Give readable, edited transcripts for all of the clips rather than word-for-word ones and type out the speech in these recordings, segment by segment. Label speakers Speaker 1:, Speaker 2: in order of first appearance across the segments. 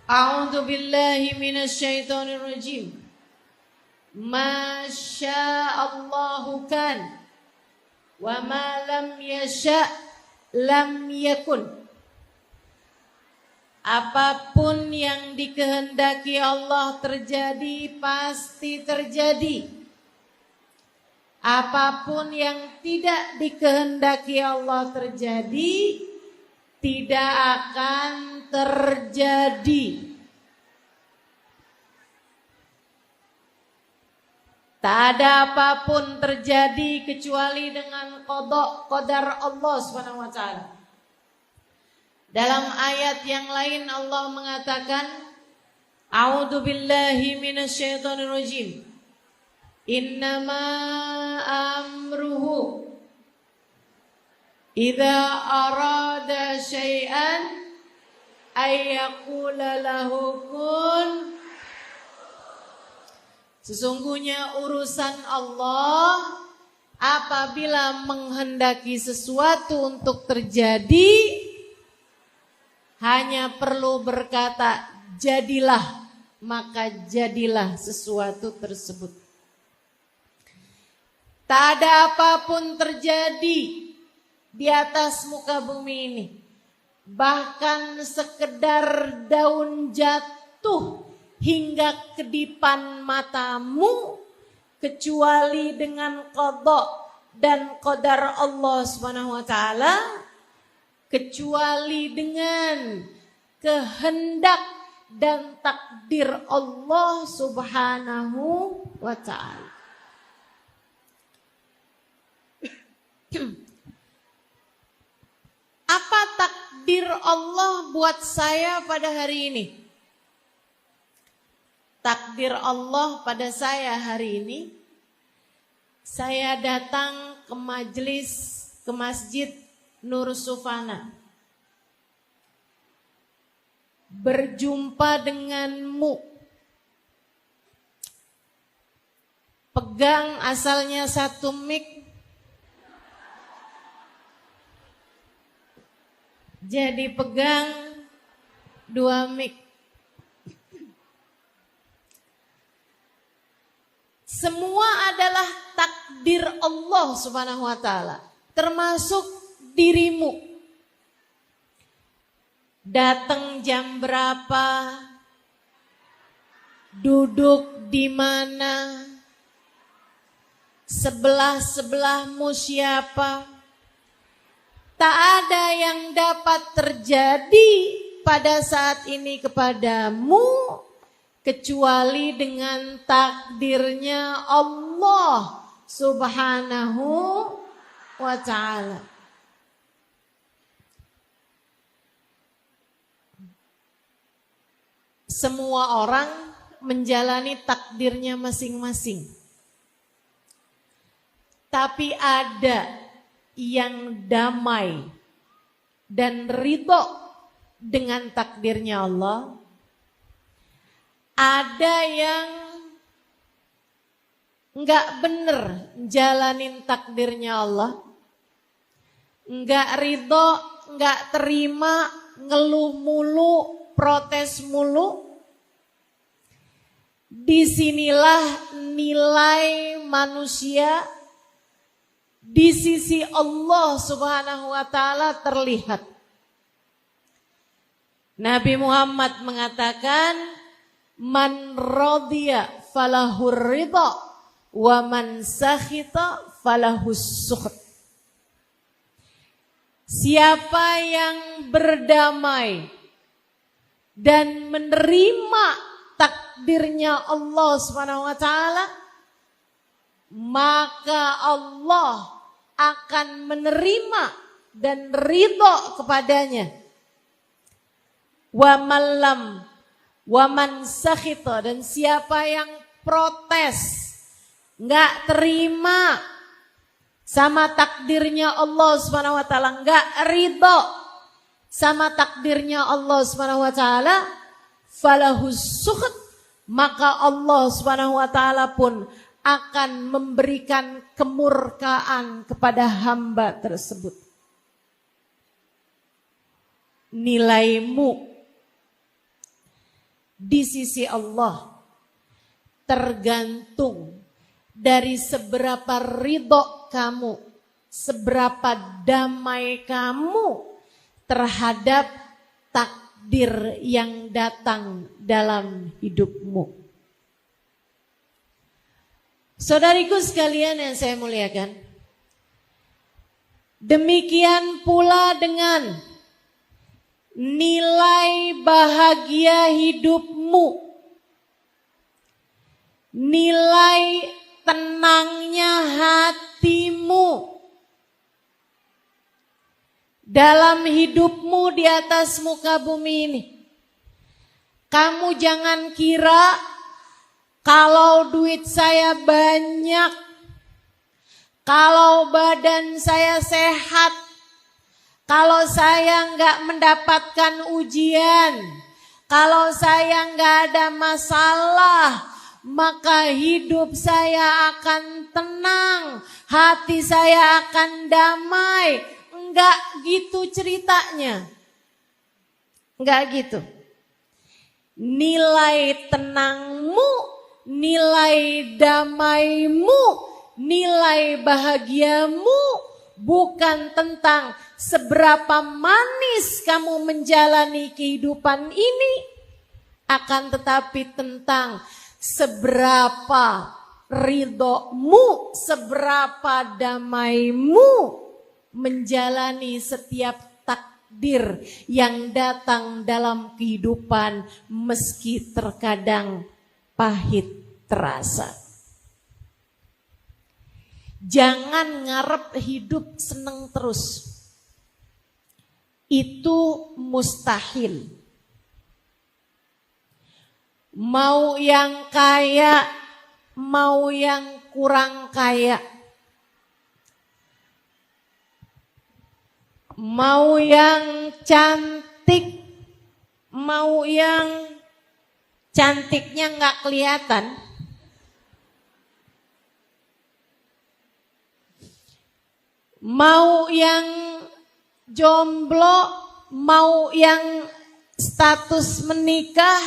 Speaker 1: A'udzu billahi minasy syaithanir rajim. Ma sya'allahu kan wa ma lam yasha' lam yakun. Apapun yang dikehendaki Allah terjadi pasti terjadi. Apapun yang tidak dikehendaki Allah terjadi tidak akan terjadi. Tak ada apapun terjadi kecuali dengan qada qadar Allah Subhanahu wa taala. Dalam ayat yang lain Allah mengatakan, A'udzu billahi minasyaitonir rajim. Innama amruhu idza arada syai'an ay yaqula lahu kun. Sesungguhnya urusan Allah apabila menghendaki sesuatu untuk terjadi hanya perlu berkata jadilah, maka jadilah sesuatu tersebut. Tak ada apapun terjadi di atas muka bumi ini. Bahkan sekedar daun jatuh hingga kedipan matamu kecuali dengan qada dan qadar Allah Subhanahu wa taala, kecuali dengan kehendak dan takdir Allah Subhanahu wa taala. Apa takdir Allah buat saya pada hari ini? Takdir Allah pada saya hari ini, saya datang ke masjid Nur Sufana. Berjumpa denganmu. Pegang asalnya satu mic, jadi pegang 2 mic. Semua adalah takdir Allah Subhanahu wa taala, termasuk dirimu. Datang jam berapa? Duduk di mana? Sebelah-sebelahmu siapa? Tak ada yang dapat terjadi pada saat ini kepadamu kecuali dengan takdirnya Allah Subhanahu wa ta'ala. Semua orang menjalani takdirnya masing-masing. Tapi ada yang damai dan ridho dengan takdirnya Allah. Ada yang enggak bener jalanin takdirnya Allah, enggak ridho, enggak terima, ngeluh mulu, protes mulu. Disinilah nilai manusia di sisi Allah Subhanahu wa taala terlihat. Nabi Muhammad mengatakan, man radiya falahur ridha wa man sakhita falahus sukht. Siapa yang berdamai dan menerima takdirnya Allah Subhanahu wa taala, maka Allah akan menerima dan ridho kepadanya. Wa malam wa man sakhita, dan siapa yang protes, enggak terima sama takdirnya Allah Subhanahu wa taala, enggak ridho sama takdirnya Allah Subhanahu wa taala, falahus sukht, maka Allah Subhanahu wa taala pun akan memberikan kemurkaan kepada hamba tersebut. Nilaimu di sisi Allah tergantung dari seberapa ridho kamu, seberapa damai kamu terhadap takdir yang datang dalam hidupmu. Saudariku sekalian yang saya muliakan, demikian pula dengan nilai bahagia hidupmu, nilai tenangnya hatimu dalam hidupmu di atas muka bumi ini. Kamu jangan kira kalau duit saya banyak, kalau badan saya sehat, kalau saya nggak mendapatkan ujian, kalau saya nggak ada masalah, maka hidup saya akan tenang, hati saya akan damai. Enggak gitu ceritanya. Enggak gitu. Nilai tenangmu, nilai damaimu, nilai bahagiamu bukan tentang seberapa manis kamu menjalani kehidupan ini, akan tetapi tentang seberapa ridhomu, seberapa damaimu menjalani setiap takdir yang datang dalam kehidupan meski terkadang pahit terasa. Jangan ngarep hidup seneng terus. Itu mustahil. Mau yang kaya, mau yang kurang kaya, mau yang cantik, mau yang cantiknya nggak kelihatan, mau yang jomblo, mau yang status menikah,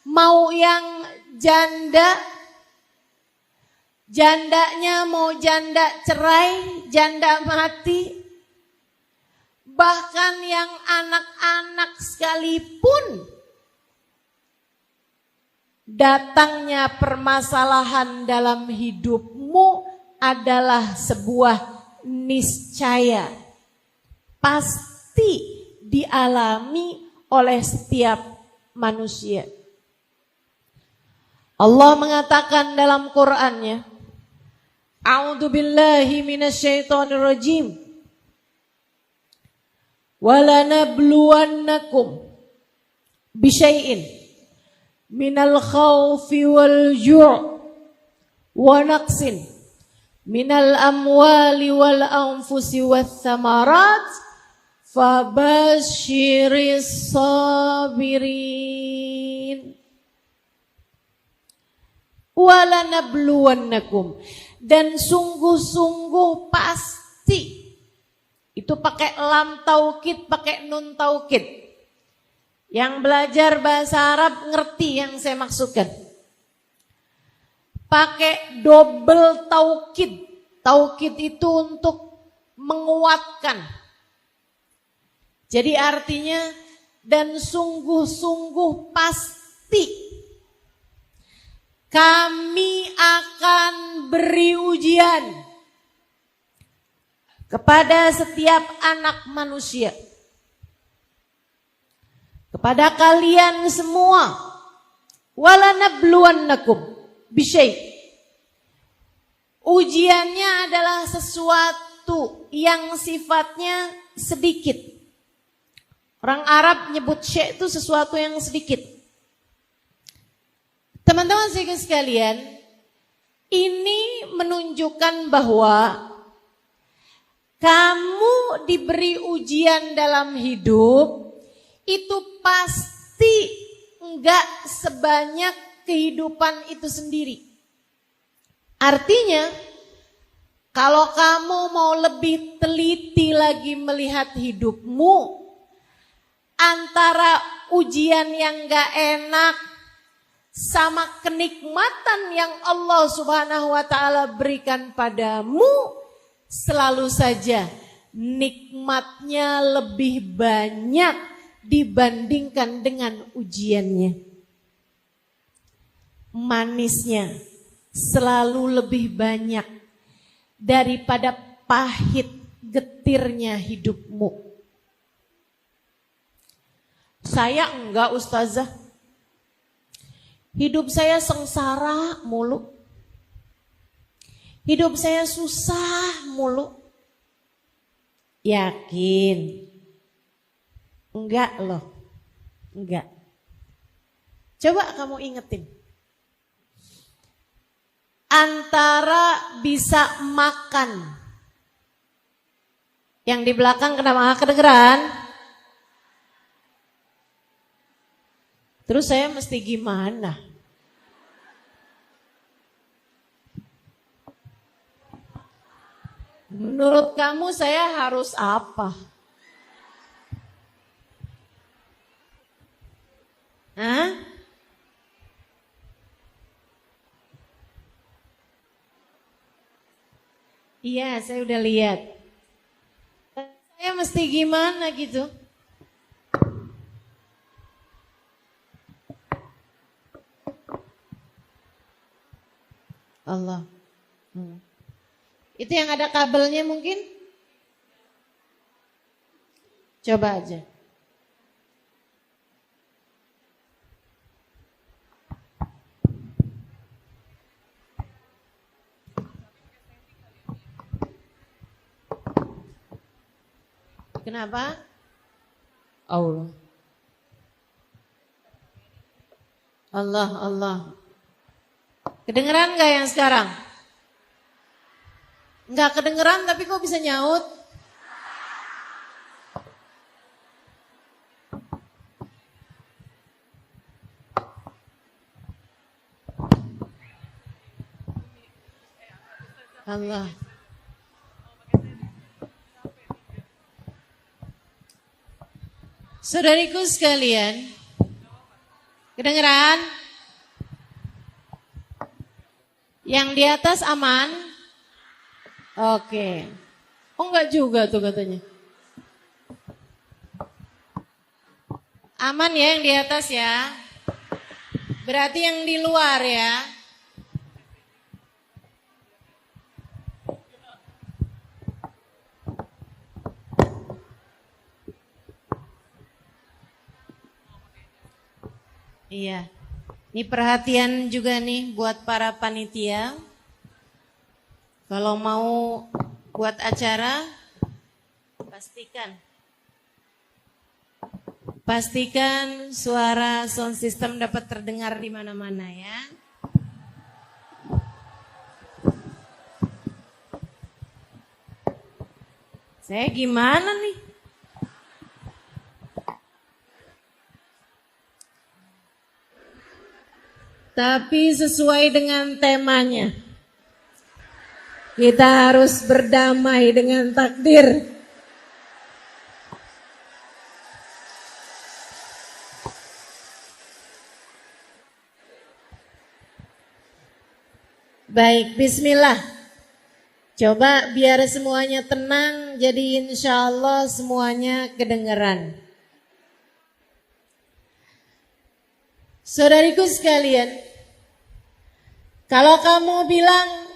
Speaker 1: mau yang janda, jandanya mau janda cerai, janda mati, bahkan yang anak-anak sekalipun, datangnya permasalahan dalam hidupmu adalah sebuah niscaya, pasti dialami oleh setiap manusia. Allah mengatakan dalam Qur'annya, A'udzu billahi minasyaitonir rajim. Walanabluwannakum bisyai'in minal khaufi wal ju' wa naqsin minal amwali wal anfusi wath thamarat fabasyiris sabirin. Walanabluwannakum, dan sungguh-sungguh pasti. Itu pakai lam taukid, pakai nun taukid. Yang belajar bahasa Arab ngerti yang saya maksudkan. Pakai double taukid. Taukid itu untuk menguatkan. Jadi artinya dan sungguh-sungguh pasti kami akan beri ujian kepada setiap anak manusia, kepada kalian semua. Walanabluwannakum bisyai'. Ujiannya adalah sesuatu yang sifatnya sedikit. Orang Arab nyebut syai' itu sesuatu yang sedikit. Teman-teman sekalian, ini menunjukkan bahwa kamu diberi ujian dalam hidup itu pasti enggak sebanyak kehidupan itu sendiri. Artinya, kalau kamu mau lebih teliti lagi melihat hidupmu, antara ujian yang enggak enak, sama kenikmatan yang Allah Subhanahu wa taala berikan padamu, selalu saja nikmatnya lebih banyak dibandingkan dengan ujiannya. Manisnya selalu lebih banyak daripada pahit getirnya hidupmu. Saya enggak, Ustazah. Hidup saya sengsara mulu. Hidup saya susah mulu. Yakin? Enggak loh. Enggak. Coba kamu ingetin. Antara bisa makan. Yang di belakang kenapa kedengeran? Terus saya mesti gimana? Menurut kamu saya harus apa? Hah? Iya, saya udah lihat. Saya mesti gimana gitu? Allah. Itu yang ada kabelnya mungkin? Coba aja. Kenapa? Allah. Allah. Kedengeran gak yang sekarang? Enggak kedengeran tapi kok bisa nyaut? Allah. Saudariku sekalian, kedengeran? Yang di atas aman? Oke. Oh enggak juga tuh katanya. Aman ya yang di atas ya. Berarti yang di luar ya. Iya. Ini perhatian juga nih buat para panitia. Kalau mau buat acara, pastikan suara sound system dapat terdengar di mana-mana ya. Saya gimana nih? Tapi sesuai dengan temanya. Kita harus berdamai dengan takdir. Baik, bismillah. Coba biar semuanya tenang, jadi insya Allah semuanya kedengeran. Saudariku sekalian, kalau kamu bilang,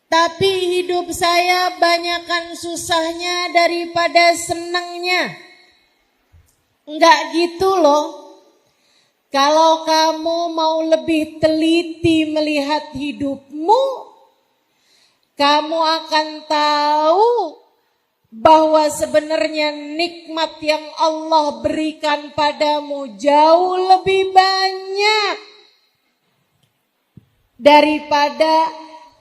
Speaker 1: tapi hidup saya banyakkan susahnya daripada senangnya. Enggak gitu loh. Kalau kamu mau lebih teliti melihat hidupmu, kamu akan tahu bahwa sebenarnya nikmat yang Allah berikan padamu jauh lebih banyak daripada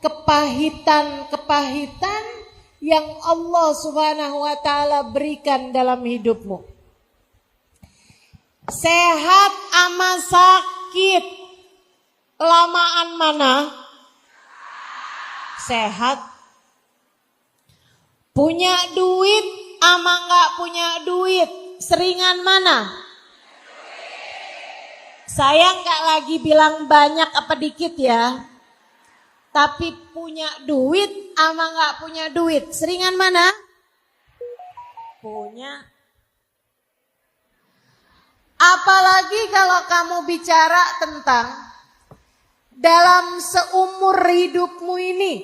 Speaker 1: kepahitan-kepahitan yang Allah Subhanahu wa taala berikan dalam hidupmu. Sehat ama sakit, lamaan mana? Sehat. Punya duit ama enggak punya duit, seringan mana? Saya nggak lagi bilang banyak apa dikit ya. Tapi punya duit sama nggak punya duit, seringan mana? Punya. Apalagi kalau kamu bicara tentang dalam seumur hidupmu ini,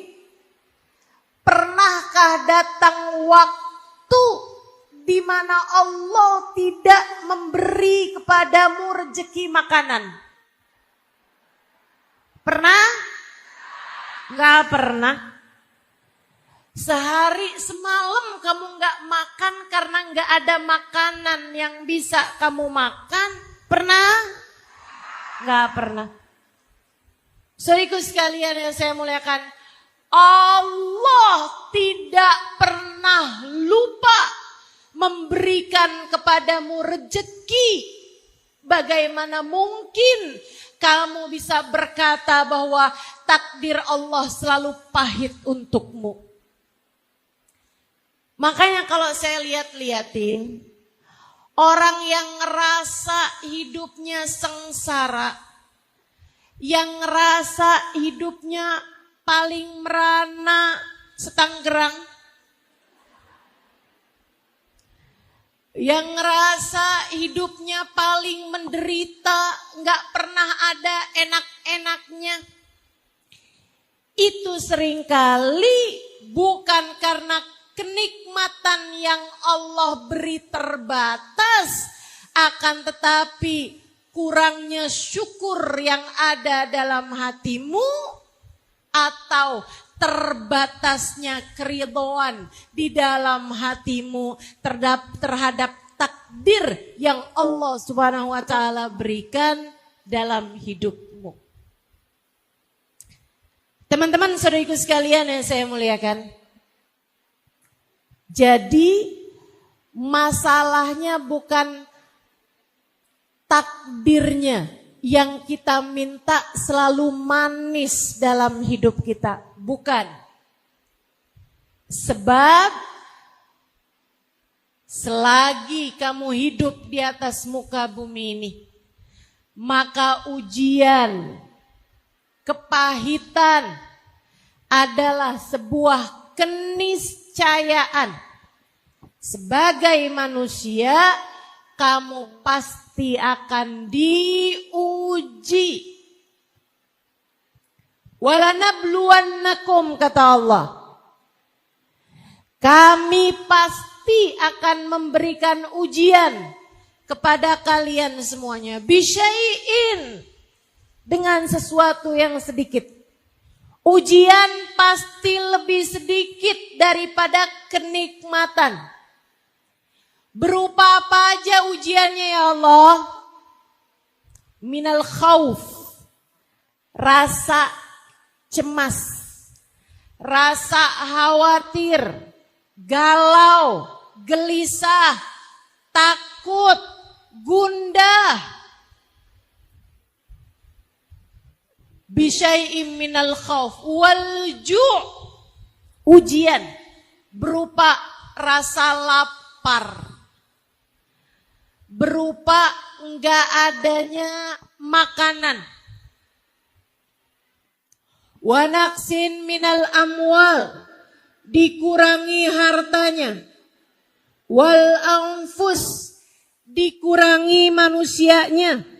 Speaker 1: pernahkah datang waktu di mana Allah tidak memberi kepadamu rezeki makanan? Pernah? Nggak pernah. Sehari semalam kamu nggak makan karena nggak ada makanan yang bisa kamu makan. Pernah? Nggak pernah. Saudaraku sekalian yang saya muliakan, Allah tidak pernah lupa memberikan kepadamu rezeki. Bagaimana mungkin kamu bisa berkata bahwa takdir Allah selalu pahit untukmu? Makanya kalau saya lihat-lihatin, orang yang ngerasa hidupnya sengsara, yang ngerasa hidupnya paling merana setanggerang, yang ngerasa hidupnya paling menderita, gak pernah ada enak-enaknya, itu seringkali bukan karena kenikmatan yang Allah beri terbatas, akan tetapi kurangnya syukur yang ada dalam hatimu, atau terbatasnya keridhaan di dalam hatimu terhadap takdir yang Allah Subhanahu wa taala berikan dalam hidupmu. Teman-teman saudariku sekalian yang saya muliakan, jadi masalahnya bukan takdirnya yang kita minta selalu manis dalam hidup kita. Bukan. Sebab selagi kamu hidup di atas muka bumi ini, maka ujian, kepahitan adalah sebuah keniscayaan. Sebagai manusia, kamu pasti akan diuji. Walanabluwannakum, kata Allah. Kami pasti akan memberikan ujian kepada kalian semuanya. Bisyai'in, dengan sesuatu yang sedikit. Ujian pasti lebih sedikit daripada kenikmatan. Berupa apa aja ujiannya ya Allah? Minal khauf, rasa cemas, rasa khawatir, galau, gelisah, takut, gundah. Bisyai'im minal khauf wal ju', ujian berupa rasa lapar, berupa enggak adanya makanan. Wa naqsin minal amwal, dikurangi hartanya. Wal anfus, dikurangi manusianya.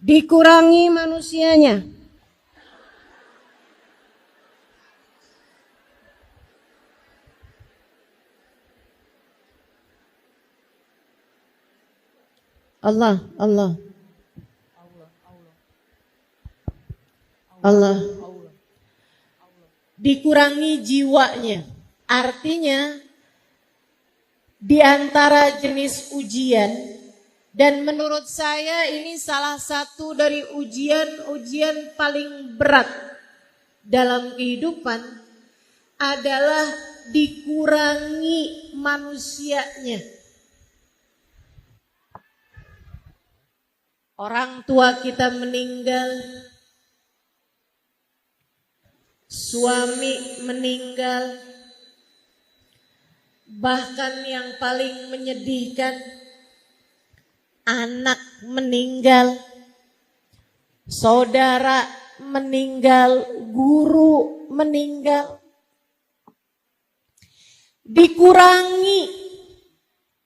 Speaker 1: Dikurangi manusianya. Allah. Dikurangi jiwanya. Artinya di antara jenis ujian, dan menurut saya ini salah satu dari ujian paling berat dalam kehidupan, adalah dikurangi manusianya. Orang tua kita meninggal, suami meninggal, bahkan yang paling menyedihkan, anak meninggal, saudara meninggal, guru meninggal. Dikurangi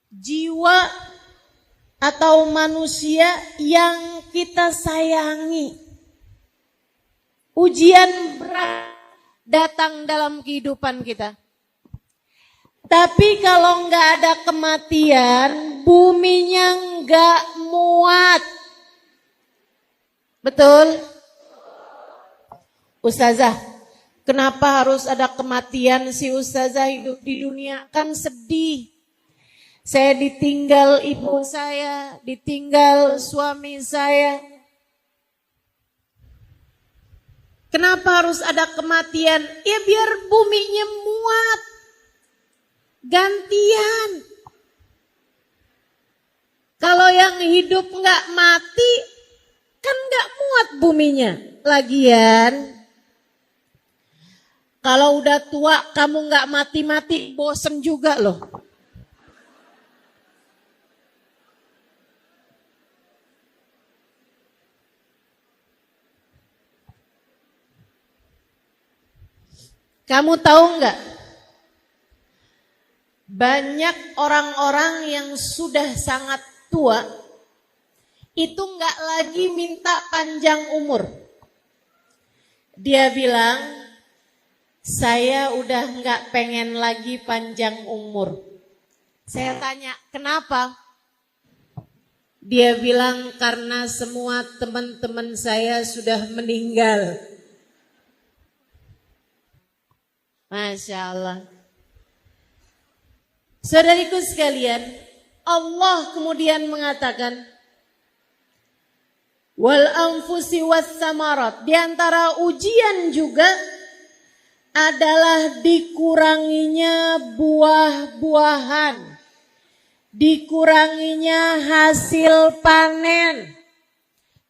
Speaker 1: jiwa atau manusia yang kita sayangi. Ujian berat datang dalam kehidupan kita. Tapi kalau nggak ada kematian, buminya nggak muat. Betul? Ustazah, kenapa harus ada kematian si Ustazah hidup di dunia? Kan sedih. Saya ditinggal ibu saya, ditinggal suami saya. Kenapa harus ada kematian? Ya biar buminya muat. Gantian. Kalau yang hidup nggak mati, kan nggak muat buminya. Lagian, kalau udah tua kamu nggak mati-mati, bosen juga loh. Kamu tahu nggak? Banyak orang-orang yang sudah sangat tua itu nggak lagi minta panjang umur. Dia bilang, saya udah nggak pengen lagi panjang umur. Saya tanya, kenapa? Dia bilang, karena semua teman-teman saya sudah meninggal. Masya Allah. Saudariku sekalian, Allah kemudian mengatakan, wal anfusi was samarat. Di antara ujian juga adalah dikuranginya buah-buahan, dikuranginya hasil panen,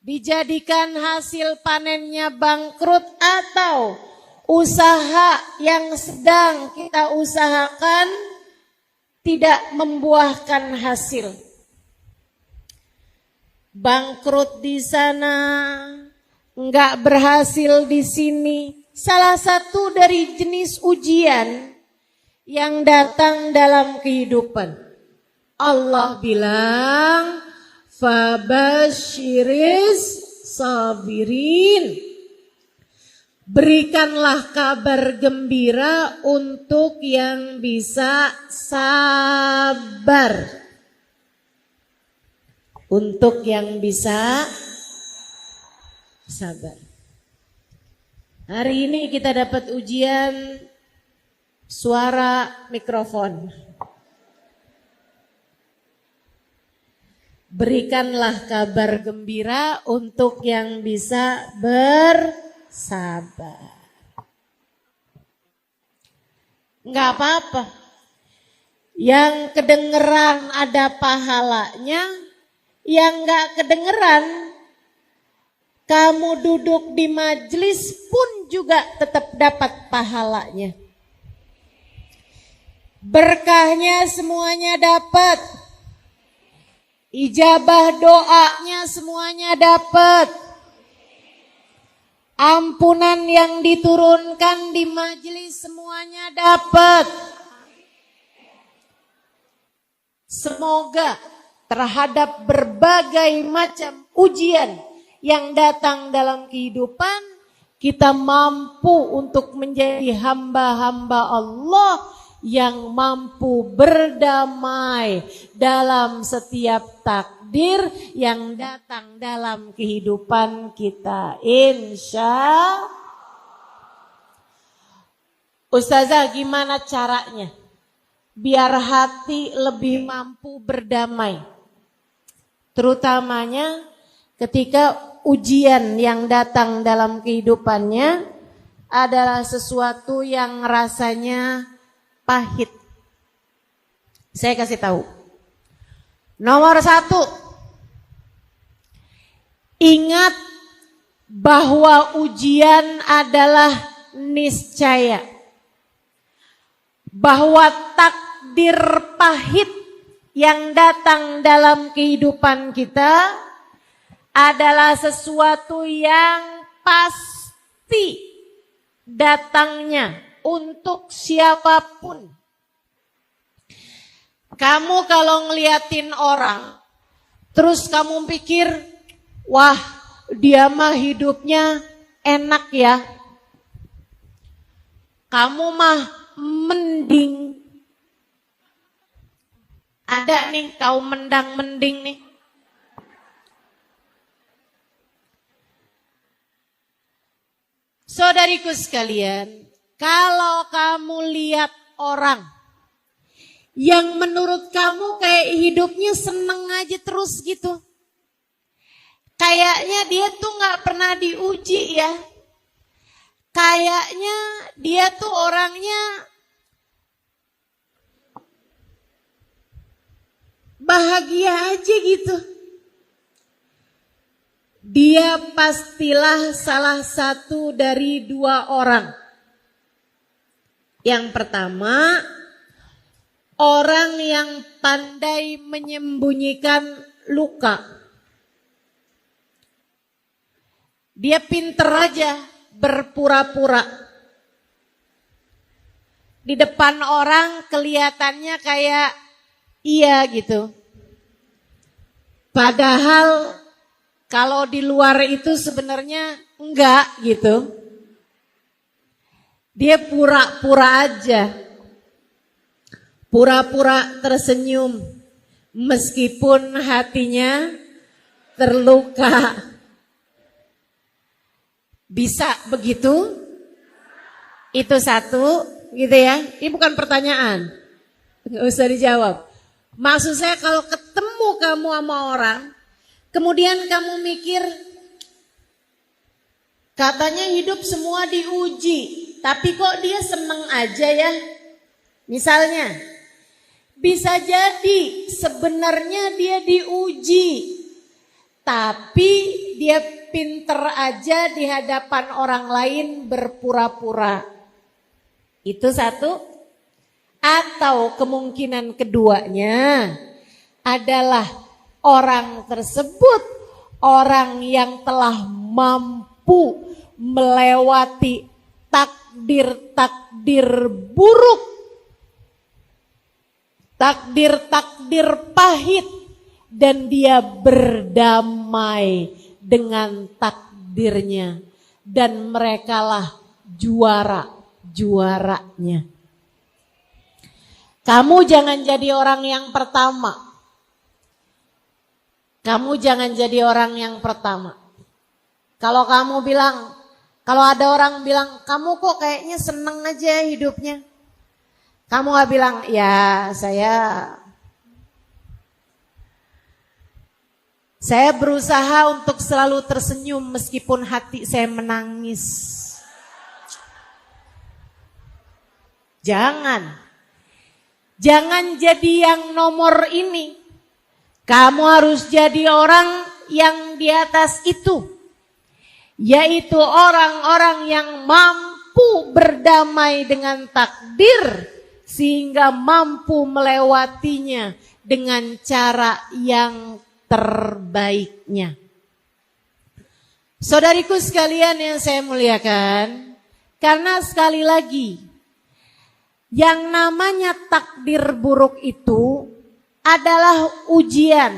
Speaker 1: dijadikan hasil panennya bangkrut, atau usaha yang sedang kita usahakan tidak membuahkan hasil. Bangkrut di sana, enggak berhasil di sini. Salah satu dari jenis ujian yang datang dalam kehidupan. Allah bilang, fabasyiris sabirin. Berikanlah kabar gembira untuk yang bisa sabar. Untuk yang bisa sabar. Hari ini kita dapat ujian suara mikrofon. Berikanlah kabar gembira untuk yang bisa bersabar. Enggak apa-apa. Yang kedengeran ada pahalanya, yang enggak kedengeran, kamu duduk di majelis pun juga tetap dapat pahalanya. Berkahnya semuanya dapat. Ijabah doanya semuanya dapat. Ampunan yang diturunkan di majelis semuanya dapat. Semoga terhadap berbagai macam ujian yang datang dalam kehidupan, kita mampu untuk menjadi hamba-hamba Allah yang mampu berdamai dalam setiap takdir yang datang dalam kehidupan kita. Insya Ustazah, gimana caranya biar hati lebih mampu berdamai, terutamanya ketika ujian yang datang dalam kehidupannya adalah sesuatu yang rasanya pahit. Saya kasih tahu. Nomor 1, ingat bahwa ujian adalah niscaya. Bahwa takdir pahit yang datang dalam kehidupan kita adalah sesuatu yang pasti datangnya untuk siapapun. Kamu kalau ngeliatin orang, terus kamu pikir, wah dia mah hidupnya enak ya. Kamu mah mending. Ada nih kaum mendang-mending nih. Saudariku sekalian, kalau kamu lihat orang yang menurut kamu kayak hidupnya seneng aja terus gitu. Kayaknya dia tuh gak pernah diuji ya. Kayaknya dia tuh orangnya bahagia aja gitu. Dia pastilah salah satu dari dua orang. Yang pertama, orang yang pandai menyembunyikan luka. Dia pinter aja berpura-pura. Di depan orang kelihatannya kayak iya gitu. Padahal kalau di luar itu sebenarnya enggak gitu. Dia pura-pura aja. Pura-pura tersenyum meskipun hatinya terluka. Bisa begitu? Itu satu gitu ya. Ini bukan pertanyaan. Enggak usah dijawab. Maksud saya kalau ketemu kamu sama orang, kemudian kamu mikir, katanya hidup semua diuji, tapi kok dia seneng aja ya? Misalnya, bisa jadi sebenarnya dia diuji, tapi dia pinter aja di hadapan orang lain berpura-pura. Itu satu. Atau kemungkinan keduanya adalah orang tersebut orang yang telah mampu melewati takdir-takdir buruk, takdir-takdir pahit, dan dia berdamai dengan takdirnya, dan merekalah juara-juaranya. Kamu jangan jadi orang yang pertama. Kamu jangan jadi orang yang pertama. Kalau kamu bilang, kalau ada orang bilang, kamu kok kayaknya seneng aja hidupnya. Kamu gak bilang, ya saya berusaha untuk selalu tersenyum meskipun hati saya menangis. Jangan jadi yang nomor ini. Kamu harus jadi orang yang di atas itu. Yaitu orang-orang yang mampu berdamai dengan takdir. Sehingga mampu melewatinya dengan cara yang terbaiknya. Saudariku sekalian yang saya muliakan. Karena sekali lagi, yang namanya takdir buruk itu adalah ujian.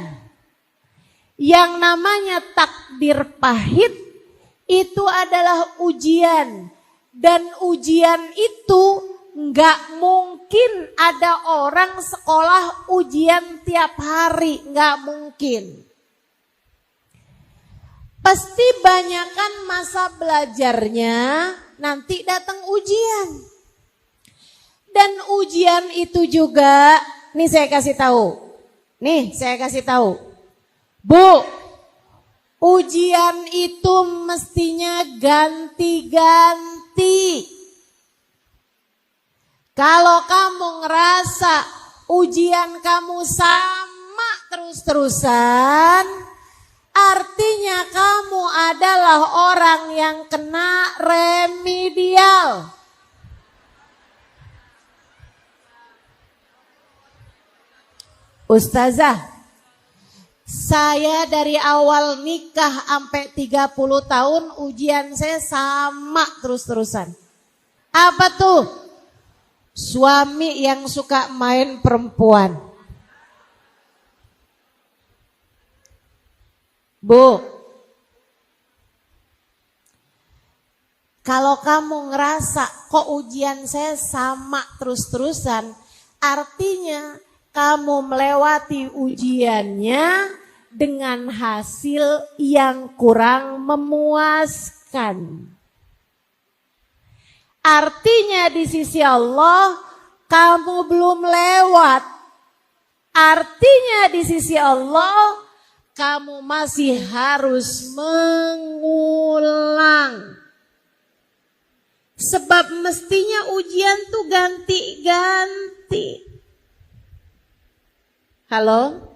Speaker 1: Yang namanya takdir pahit itu adalah ujian. Dan ujian itu gak mungkin ada orang sekolah ujian tiap hari. Gak mungkin. Pasti banyakan masa belajarnya nanti datang ujian. Dan ujian itu juga, nih saya kasih tahu. Bu, ujian itu mestinya ganti-ganti. Kalau kamu ngerasa ujian kamu sama terus-terusan, artinya kamu adalah orang yang kena remedial. Ustazah, saya dari awal nikah sampai 30 tahun ujian saya sama terus-terusan. Apa tuh? Suami yang suka main perempuan. Bu, kalau kamu ngerasa kok ujian saya sama terus-terusan, artinya kamu melewati ujiannya dengan hasil yang kurang memuaskan. Artinya di sisi Allah kamu belum lewat. Artinya di sisi Allah kamu masih harus mengulang. Sebab mestinya ujian tuh ganti-ganti. Halo?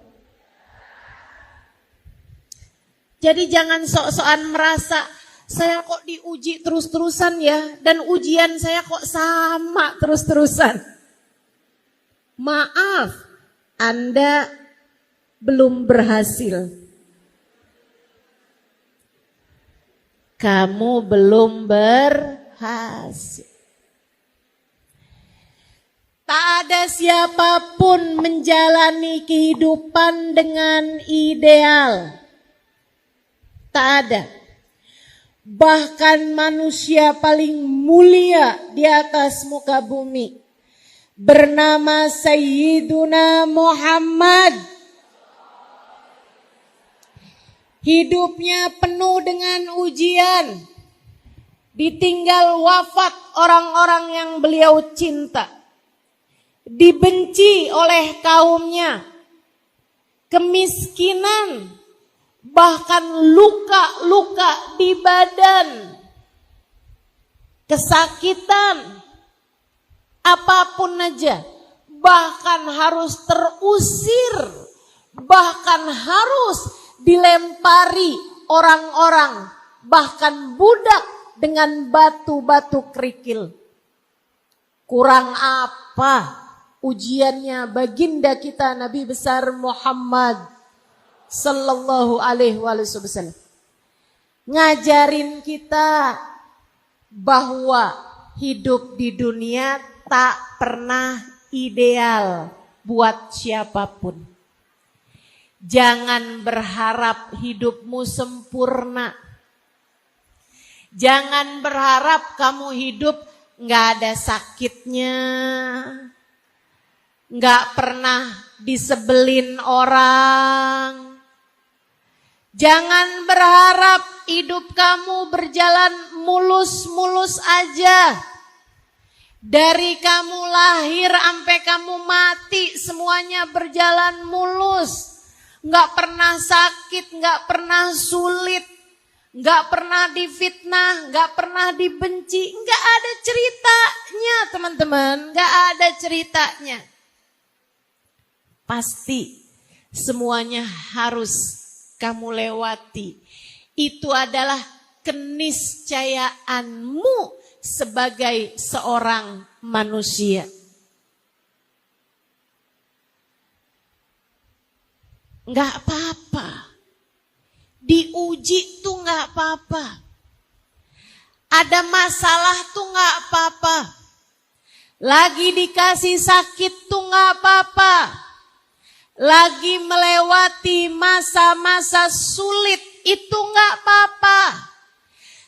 Speaker 1: Jadi jangan sok-sokan merasa saya kok diuji terus-terusan ya, dan ujian saya kok sama terus-terusan. Maaf, Anda belum berhasil. Kamu belum berhasil. Tak ada siapapun menjalani kehidupan dengan ideal. Tak ada. Bahkan manusia paling mulia di atas muka bumi, bernama Sayyiduna Muhammad, hidupnya penuh dengan ujian. Ditinggal wafat orang-orang yang beliau cinta. Dibenci oleh kaumnya, kemiskinan, bahkan luka-luka di badan, kesakitan, apapun aja, bahkan harus terusir, bahkan harus dilempari orang-orang, bahkan budak dengan batu-batu kerikil. Kurang apa ujiannya baginda kita Nabi besar Muhammad sallallahu alaihi wasallam, ngajarin kita bahwa hidup di dunia tak pernah ideal buat siapapun. Jangan berharap hidupmu sempurna. Jangan berharap kamu hidup gak ada sakitnya, gak pernah disebelin orang. Jangan berharap hidup kamu berjalan mulus-mulus aja. Dari kamu lahir sampai kamu mati semuanya berjalan mulus. Gak pernah sakit, gak pernah sulit, gak pernah difitnah, gak pernah dibenci. Gak ada ceritanya teman-teman, gak ada ceritanya. Pasti semuanya harus kamu lewati. Itu adalah keniscayaanmu sebagai seorang manusia. Enggak apa-apa. Diuji tuh enggak apa-apa. Ada masalah tuh enggak apa-apa. Lagi dikasih sakit tuh enggak apa-apa. Lagi melewati masa-masa sulit itu enggak apa-apa.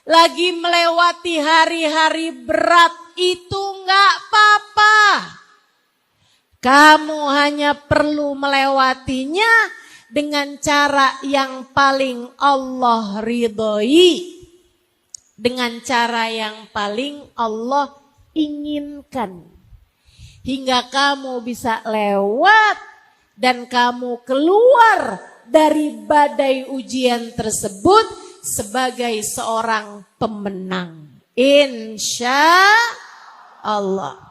Speaker 1: Lagi melewati hari-hari berat itu enggak apa-apa. Kamu hanya perlu melewatinya dengan cara yang paling Allah ridhoi, dengan cara yang paling Allah inginkan, hingga kamu bisa lewat dan kamu keluar dari badai ujian tersebut sebagai seorang pemenang. Insya Allah.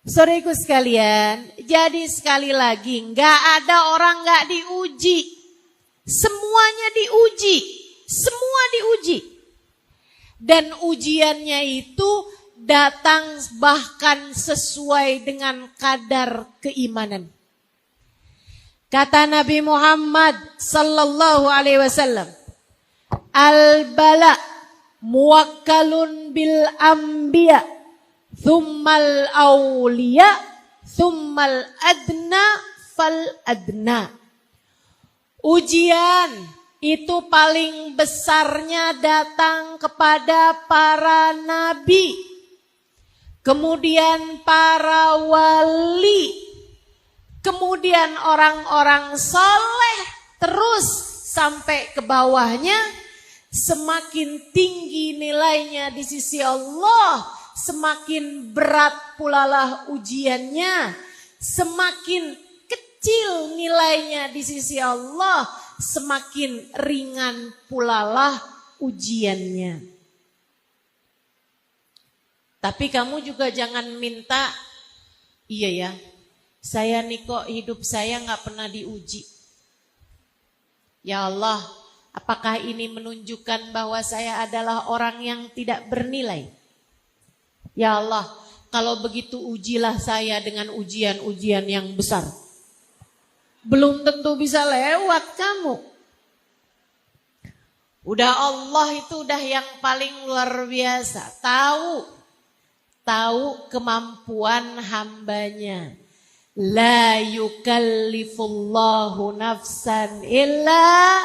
Speaker 1: Saudaraku sekalian, jadi sekali lagi nggak ada orang nggak diuji, semuanya diuji, semua diuji, dan ujiannya itu datang bahkan sesuai dengan kadar keimanan. Kata Nabi Muhammad sallallahu alaihi wasallam, al-bala muwakkalun bil anbiya, thummal awliya, thummal adna fal adna. Ujian itu paling besarnya datang kepada para nabi, kemudian para wali, kemudian orang-orang soleh, terus sampai ke bawahnya. Semakin tinggi nilainya di sisi Allah, semakin berat pulalah ujiannya. Semakin kecil nilainya di sisi Allah, semakin ringan pulalah ujiannya. Tapi kamu juga jangan minta, iya ya, saya nih kok hidup saya gak pernah diuji. Ya Allah, apakah ini menunjukkan bahwa saya adalah orang yang tidak bernilai? Ya Allah, kalau begitu ujilah saya dengan ujian-ujian yang besar. Belum tentu bisa lewat kamu. Udah Allah itu udah yang paling luar biasa. Tahu kemampuan hambanya. La yukallifullahu nafsan illa.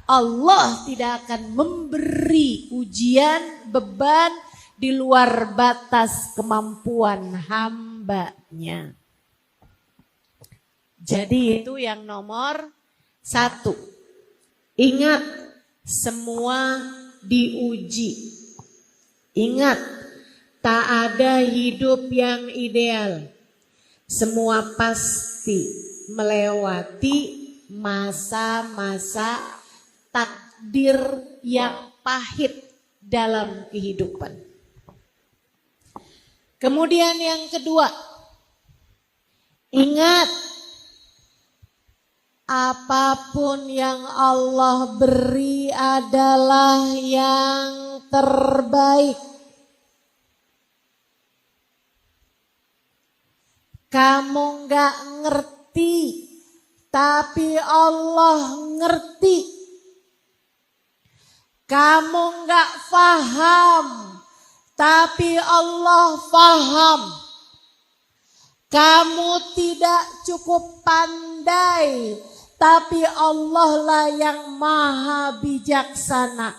Speaker 1: Allah tidak akan memberi ujian, beban di luar batas kemampuan hambanya. Jadi itu yang nomor 1. Ingat, semua diuji. Ingat, tak ada hidup yang ideal. Semua pasti melewati masa-masa takdir yang pahit dalam kehidupan. Kemudian yang kedua, ingat, apapun yang Allah beri adalah yang terbaik. Kamu gak ngerti, tapi Allah ngerti. Kamu gak faham, tapi Allah faham. Kamu tidak cukup pandai, tapi Allah lah yang maha bijaksana.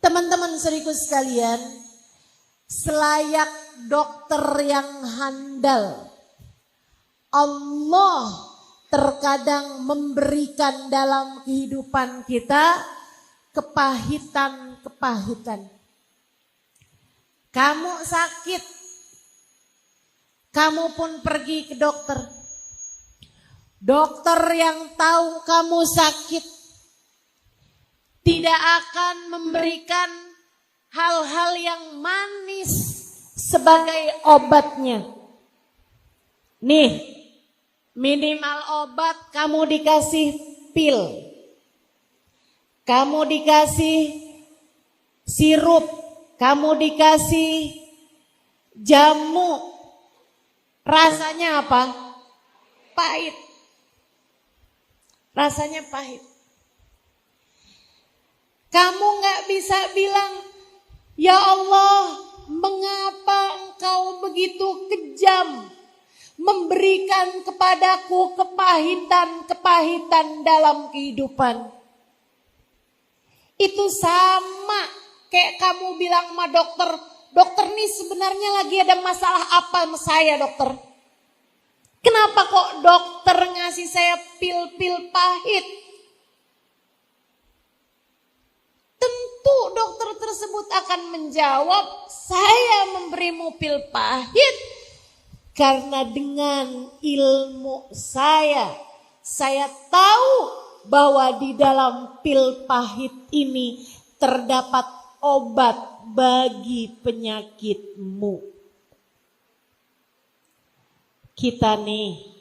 Speaker 1: Teman-teman seriku sekalian, selayak dokter yang handal, Allah terkadang memberikan dalam kehidupan kita kepahitan-kepahitan. Kamu sakit, kamu pun pergi ke dokter. Dokter yang tahu kamu sakit tidak akan memberikan hal-hal yang manis sebagai obatnya. Nih, minimal obat kamu dikasih pil, kamu dikasih sirup, kamu dikasih jamu. Rasanya apa? Pahit. Rasanya pahit. Kamu gak bisa bilang, ya Allah, mengapa engkau begitu kejam memberikan kepadaku kepahitan-kepahitan dalam kehidupan. Itu sama kayak kamu bilang sama dokter, dokter nih sebenarnya lagi ada masalah apa sama saya dokter? Kenapa kok dokter ngasih saya pil-pil pahit? Tentu dokter tersebut akan menjawab, saya memberimu pil pahit karena dengan ilmu saya tahu bahwa di dalam pil pahit ini terdapat obat bagi penyakitmu. Kita nih,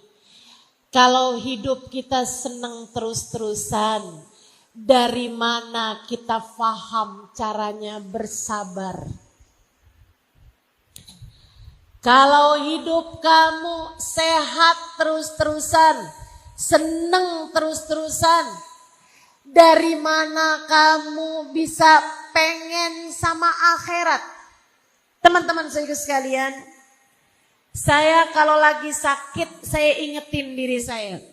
Speaker 1: kalau hidup kita senang terus-terusan, dari mana kita paham caranya bersabar? Kalau hidup kamu sehat terus-terusan, seneng terus-terusan, dari mana kamu bisa pengen sama akhirat? Teman-teman saya sekalian, saya kalau lagi sakit, saya ingetin diri saya.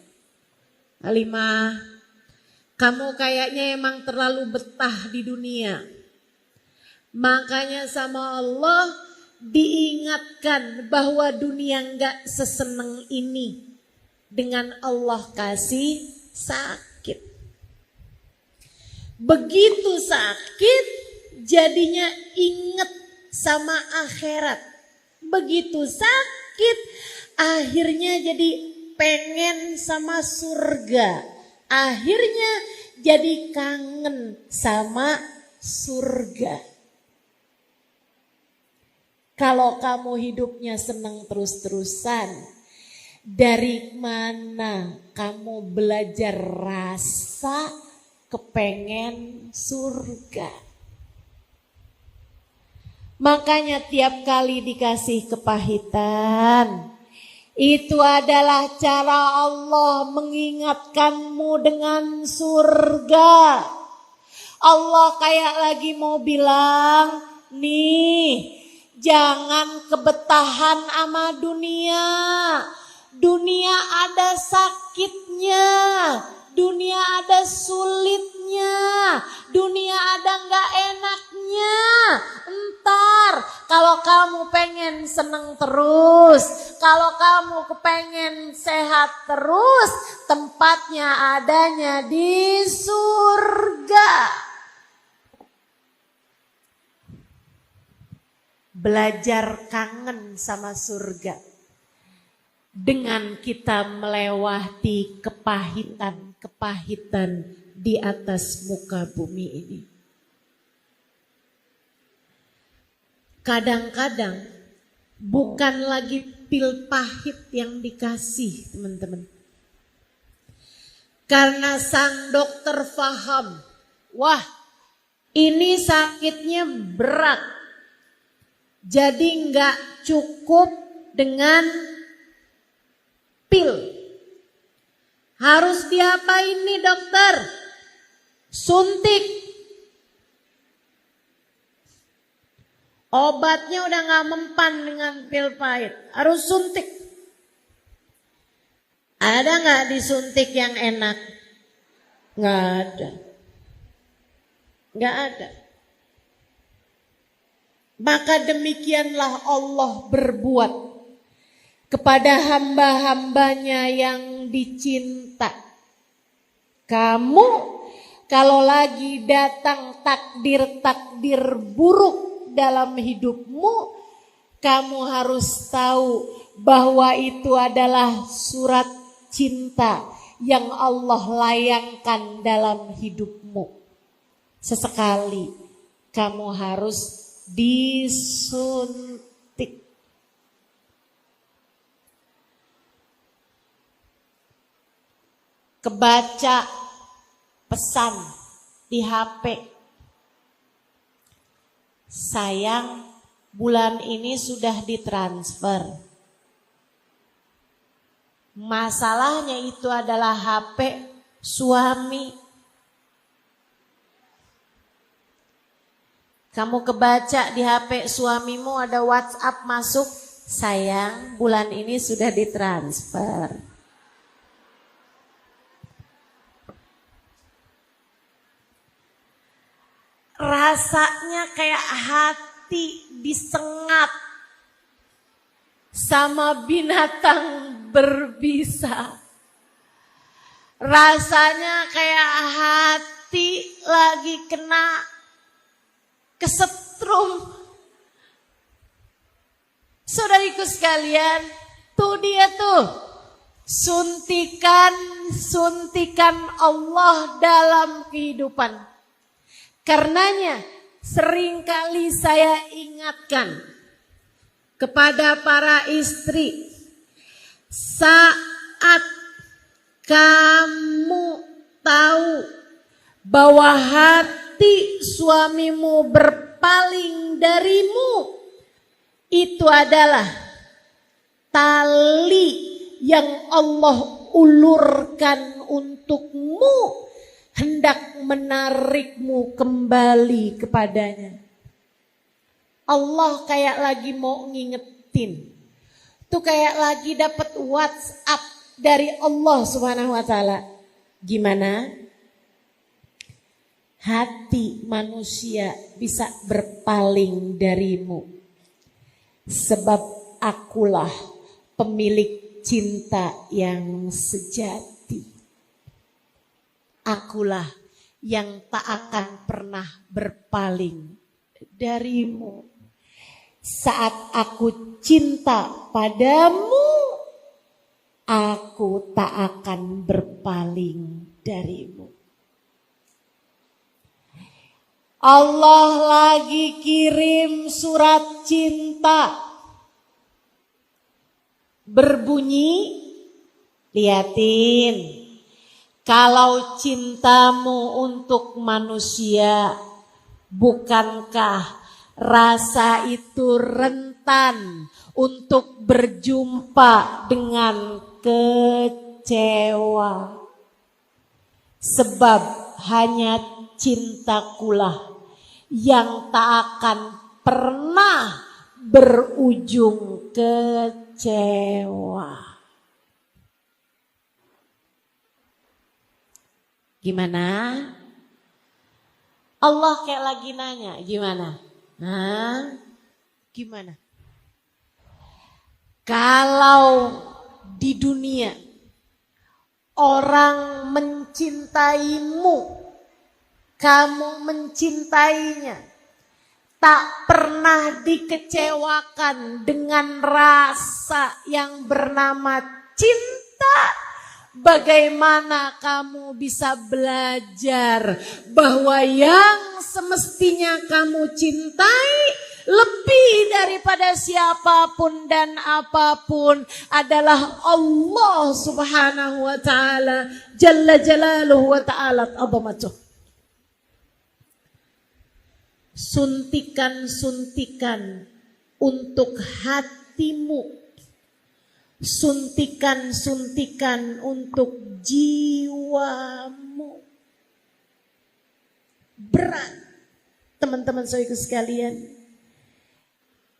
Speaker 1: Halimah, kamu kayaknya emang terlalu betah di dunia. Makanya sama Allah diingatkan bahwa dunia enggak seseneng ini. Dengan Allah kasih sakit. Begitu sakit jadinya inget sama akhirat. Begitu sakit akhirnya jadi pengen sama surga. Akhirnya jadi kangen sama surga. Kalau kamu hidupnya senang terus-terusan, dari mana kamu belajar rasa kepengen surga? Makanya tiap kali dikasih kepahitan, itu adalah cara Allah mengingatkanmu dengan surga. Allah kayak lagi mau bilang, nih, jangan kebetahan sama dunia. Dunia ada sakitnya, dunia ada sulitnya, dunia ada gak enaknya. Entar kalau kamu pengen seneng terus, kalau kamu kepengen sehat terus, tempatnya adanya di surga. Belajar kangen sama surga dengan kita melewati kepahitan-kepahitan di atas muka bumi ini. Kadang-kadang bukan lagi pil pahit yang dikasih, teman-teman. Karena sang dokter paham, wah, ini sakitnya berat. Jadi enggak cukup dengan pil. Harus diapain nih dokter? Suntik. Obatnya udah gak mempan dengan pil pahit. Harus suntik. Ada gak disuntik yang enak? Gak ada. Gak ada. Maka demikianlah Allah berbuat kepada hamba-hambanya yang dicinta. Kamu kalau lagi datang takdir-takdir buruk dalam hidupmu, kamu harus tahu bahwa itu adalah surat cinta yang Allah layangkan dalam hidupmu. Sesekali kamu harus disuntik. Kebaca pesan di HP. Sayang, bulan ini sudah ditransfer. Masalahnya itu adalah HP suami. Kamu kebaca di HP suamimu ada WhatsApp masuk, sayang bulan ini sudah ditransfer. Rasanya kayak hati disengat sama binatang berbisa. Rasanya kayak hati lagi kena kesetrum. Saudariku sekalian, tuh dia tuh suntikan Allah dalam kehidupan. Karenanya seringkali saya ingatkan kepada para istri, saat kamu tahu bahwa hati suamimu berpaling darimu, itu adalah tali yang Allah ulurkan untukmu hendak menarikmu kembali kepadanya. Allah kayak lagi mau ngingetin. Tuh kayak lagi dapat WhatsApp dari Allah Subhanahu wa taala. Gimana? Hati manusia bisa berpaling darimu. Sebab akulah pemilik cinta yang sejati. Akulah yang tak akan pernah berpaling darimu. Saat aku cinta padamu, aku tak akan berpaling darimu. Allah lagi kirim surat cinta. Berbunyi, liatin. Kalau cintamu untuk manusia, bukankah rasa itu rentan untuk berjumpa dengan kecewa? Sebab hanya cintakulah yang tak akan pernah berujung kecewa. Gimana? Allah kayak lagi nanya, gimana? Gimana? Kalau di dunia orang mencintaimu, kamu mencintainya, tak pernah dikecewakan dengan rasa yang bernama cinta, bagaimana kamu bisa belajar bahwa yang semestinya kamu cintai lebih daripada siapapun dan apapun adalah Allah Subhanahu wa taala, Jalla Jalaluhu wa ta'ala azamatuh. Suntikan-suntikan untuk hatimu, suntikan-suntikan untuk jiwamu. Berat, teman-teman saudaraku sekalian.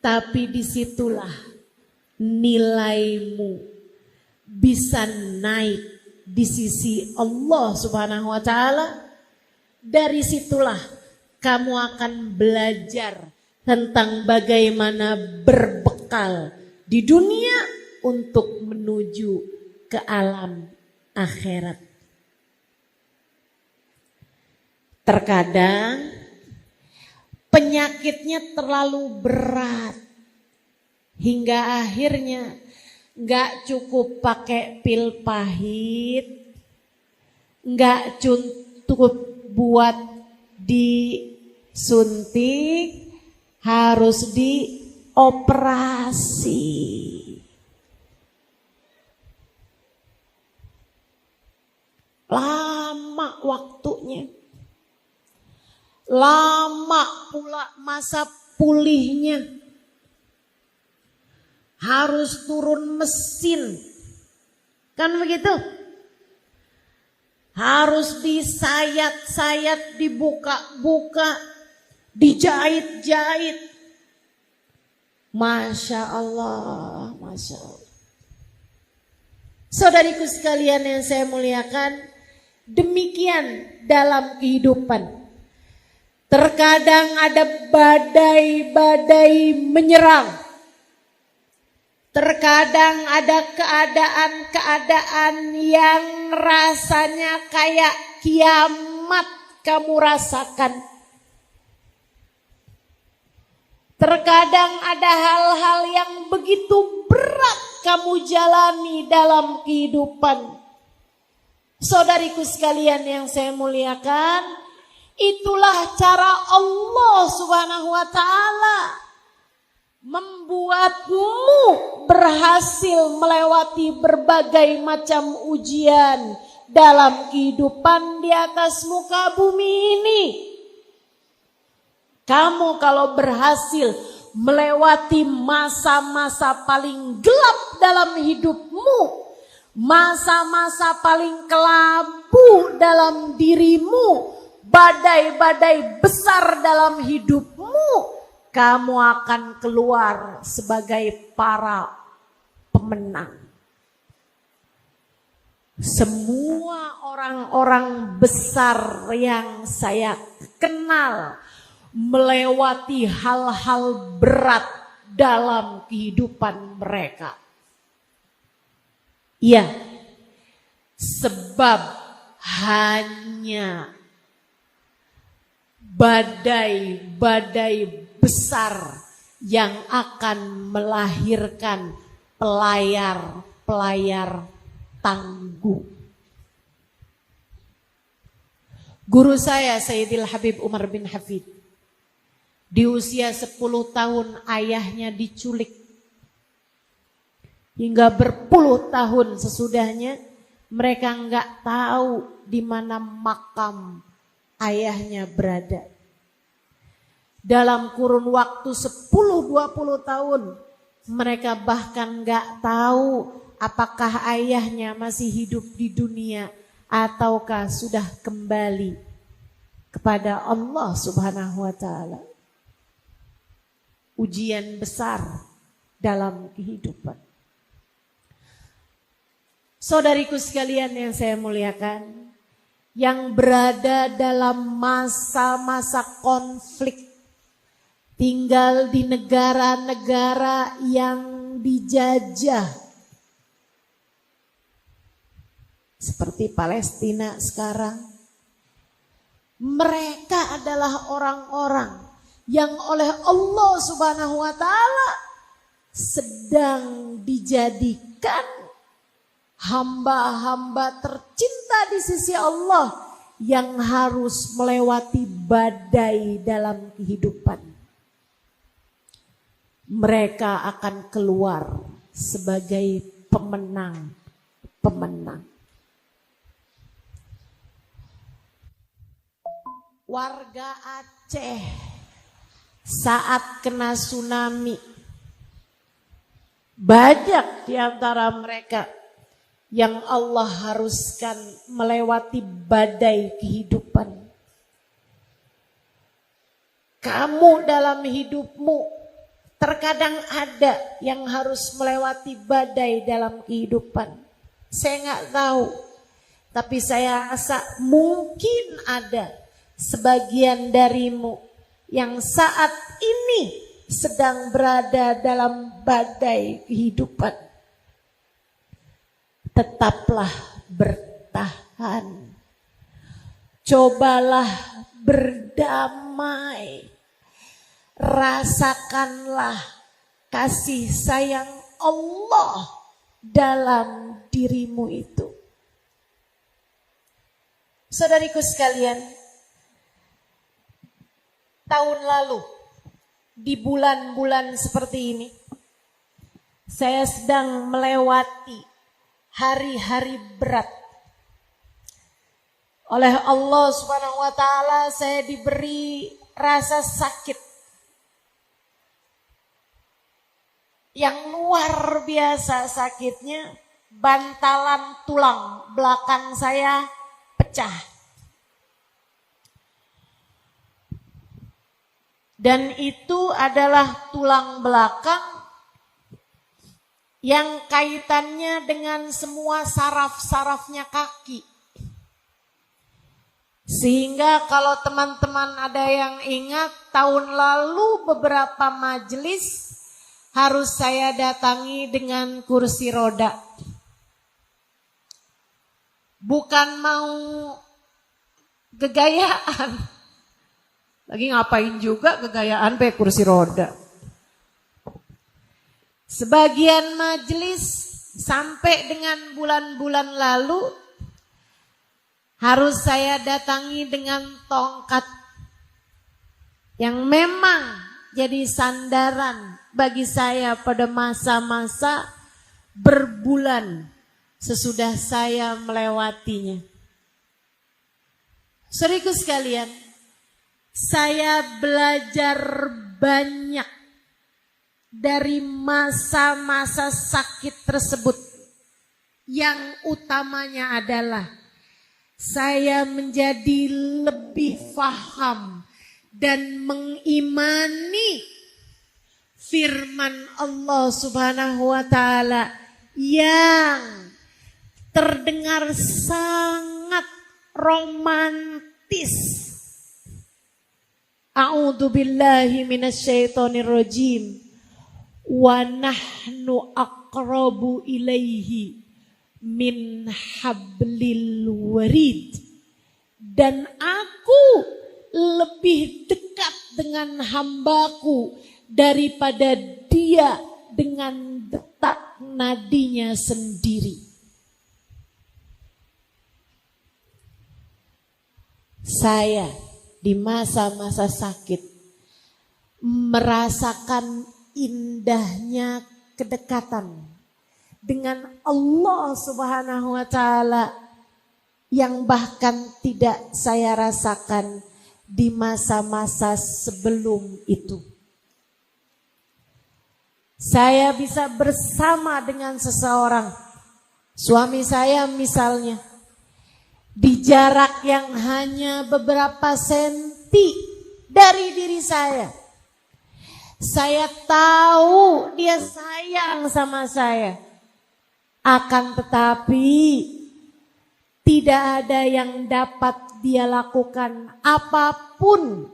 Speaker 1: Tapi disitulah nilaimu bisa naik di sisi Allah Subhanahu wa ta'ala. Dari situlah kamu akan belajar tentang bagaimana berbekal di dunia untuk menuju ke alam akhirat. Terkadang penyakitnya terlalu berat hingga akhirnya gak cukup pakai pil pahit, gak cukup buat disuntik, harus dioperasi. Lama waktunya, lama pula masa pulihnya, harus turun mesin, kan begitu? Harus disayat-sayat, dibuka-buka, dijahit-jahit. Masya Allah, Masya Allah. Saudariku sekalian yang saya muliakan, demikian dalam kehidupan. Terkadang ada badai-badai menyerang. Terkadang ada keadaan-keadaan yang rasanya kayak kiamat kamu rasakan. Terkadang ada hal-hal yang begitu berat kamu jalani dalam kehidupan. Saudariku sekalian yang saya muliakan, itulah cara Allah Subhanahu wa ta'ala membuatmu berhasil melewati berbagai macam ujian dalam kehidupan di atas muka bumi ini. Kamu kalau berhasil melewati masa-masa paling gelap dalam hidupmu, masa-masa paling kelabu dalam dirimu, badai-badai besar dalam hidupmu, kamu akan keluar sebagai para pemenang. Semua orang-orang besar yang saya kenal melewati hal-hal berat dalam kehidupan mereka. Ya, sebab hanya badai-badai besar yang akan melahirkan pelayar-pelayar tangguh. Guru saya Sayyidil Habib Umar bin Hafid, di usia 10 tahun ayahnya diculik. Hingga berpuluh tahun sesudahnya mereka nggak tahu di mana makam ayahnya berada. Dalam kurun waktu 10-20 tahun mereka bahkan nggak tahu apakah ayahnya masih hidup di dunia ataukah sudah kembali kepada Allah Subhanahu wa taala. Ujian besar dalam kehidupan. Saudariku sekalian yang saya muliakan, yang berada dalam masa-masa konflik, tinggal di negara-negara yang dijajah, seperti Palestina sekarang, mereka adalah orang-orang yang oleh Allah Subhanahu wa taala sedang dijadikan hamba-hamba tercinta di sisi Allah yang harus melewati badai dalam kehidupan. Mereka akan keluar sebagai pemenang-pemenang. Warga Aceh saat kena tsunami, banyak di antara mereka yang Allah haruskan melewati badai kehidupan. Kamu dalam hidupmu terkadang ada yang harus melewati badai dalam kehidupan. Saya nggak tahu, tapi saya rasa mungkin ada sebagian darimu yang saat ini sedang berada dalam badai kehidupan. Tetaplah bertahan. Cobalah berdamai. Rasakanlah kasih sayang Allah dalam dirimu itu. Saudariku sekalian, tahun lalu di bulan-bulan seperti ini saya sedang melewati hari-hari berat. Oleh Allah Subhanahu wa taala saya diberi rasa sakit yang luar biasa sakitnya. Bantalan tulang belakang saya pecah. Dan itu adalah tulang belakang yang kaitannya dengan semua saraf-sarafnya kaki. Sehingga kalau teman-teman ada yang ingat, tahun lalu beberapa majelis harus saya datangi dengan kursi roda. Bukan mau gegayaan. Lagi ngapain juga gegayaan pakai kursi roda. Sebagian majelis sampai dengan bulan-bulan lalu harus saya datangi dengan tongkat yang memang jadi sandaran bagi saya pada masa-masa berbulan sesudah saya melewatinya. Saudaraku sekalian, saya belajar banyak dari masa-masa sakit tersebut. Yang utamanya adalah saya menjadi lebih faham dan mengimani firman Allah Subhanahu wa taala yang terdengar sangat romantis. A'udzu billahi minasyaitonir rajim. Wa nahnu aqrabu ilaihi min hablil warid. Dan aku lebih dekat dengan hambaku daripada dia dengan detak nadinya sendiri. Saya di masa-masa sakit merasakan indahnya kedekatan dengan Allah Subhanahu wa taala yang bahkan tidak saya rasakan di masa-masa sebelum itu. Saya bisa bersama dengan seseorang, suami saya misalnya, di jarak yang hanya beberapa senti dari diri saya. Saya tahu dia sayang sama saya. Akan tetapi tidak ada yang dapat dia lakukan apapun.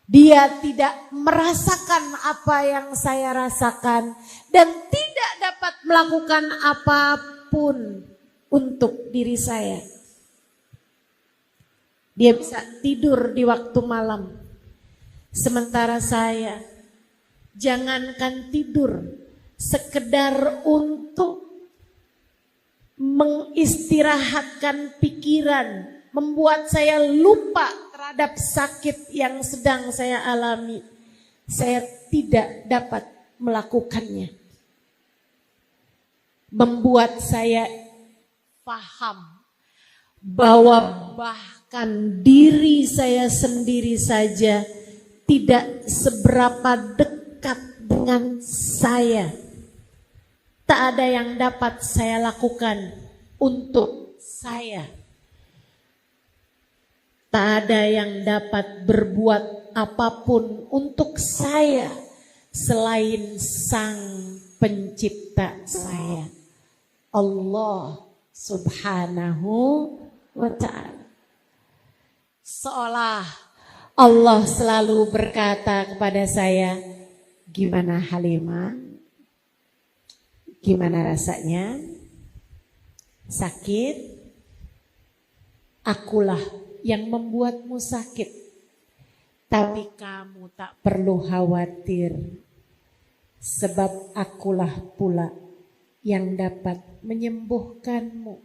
Speaker 1: Dia tidak merasakan apa yang saya rasakan dan tidak dapat melakukan apapun untuk diri saya. Dia bisa tidur di waktu malam. Sementara saya jangankan tidur, sekedar untuk mengistirahatkan pikiran, membuat saya lupa terhadap sakit yang sedang saya alami. Saya tidak dapat melakukannya. Membuat saya paham bahwa bahkan diri saya sendiri saja tidak seberapa dekat dengan saya. Tak ada yang dapat saya lakukan untuk saya. Tak ada yang dapat berbuat apapun untuk saya selain Sang Pencipta saya, Allah Subhanahu wa ta'ala. Seolah Allah selalu berkata kepada saya, gimana Halimah? Gimana rasanya? Sakit? Akulah yang membuatmu sakit. Tapi kamu tak perlu khawatir. Sebab akulah pula yang dapat menyembuhkanmu.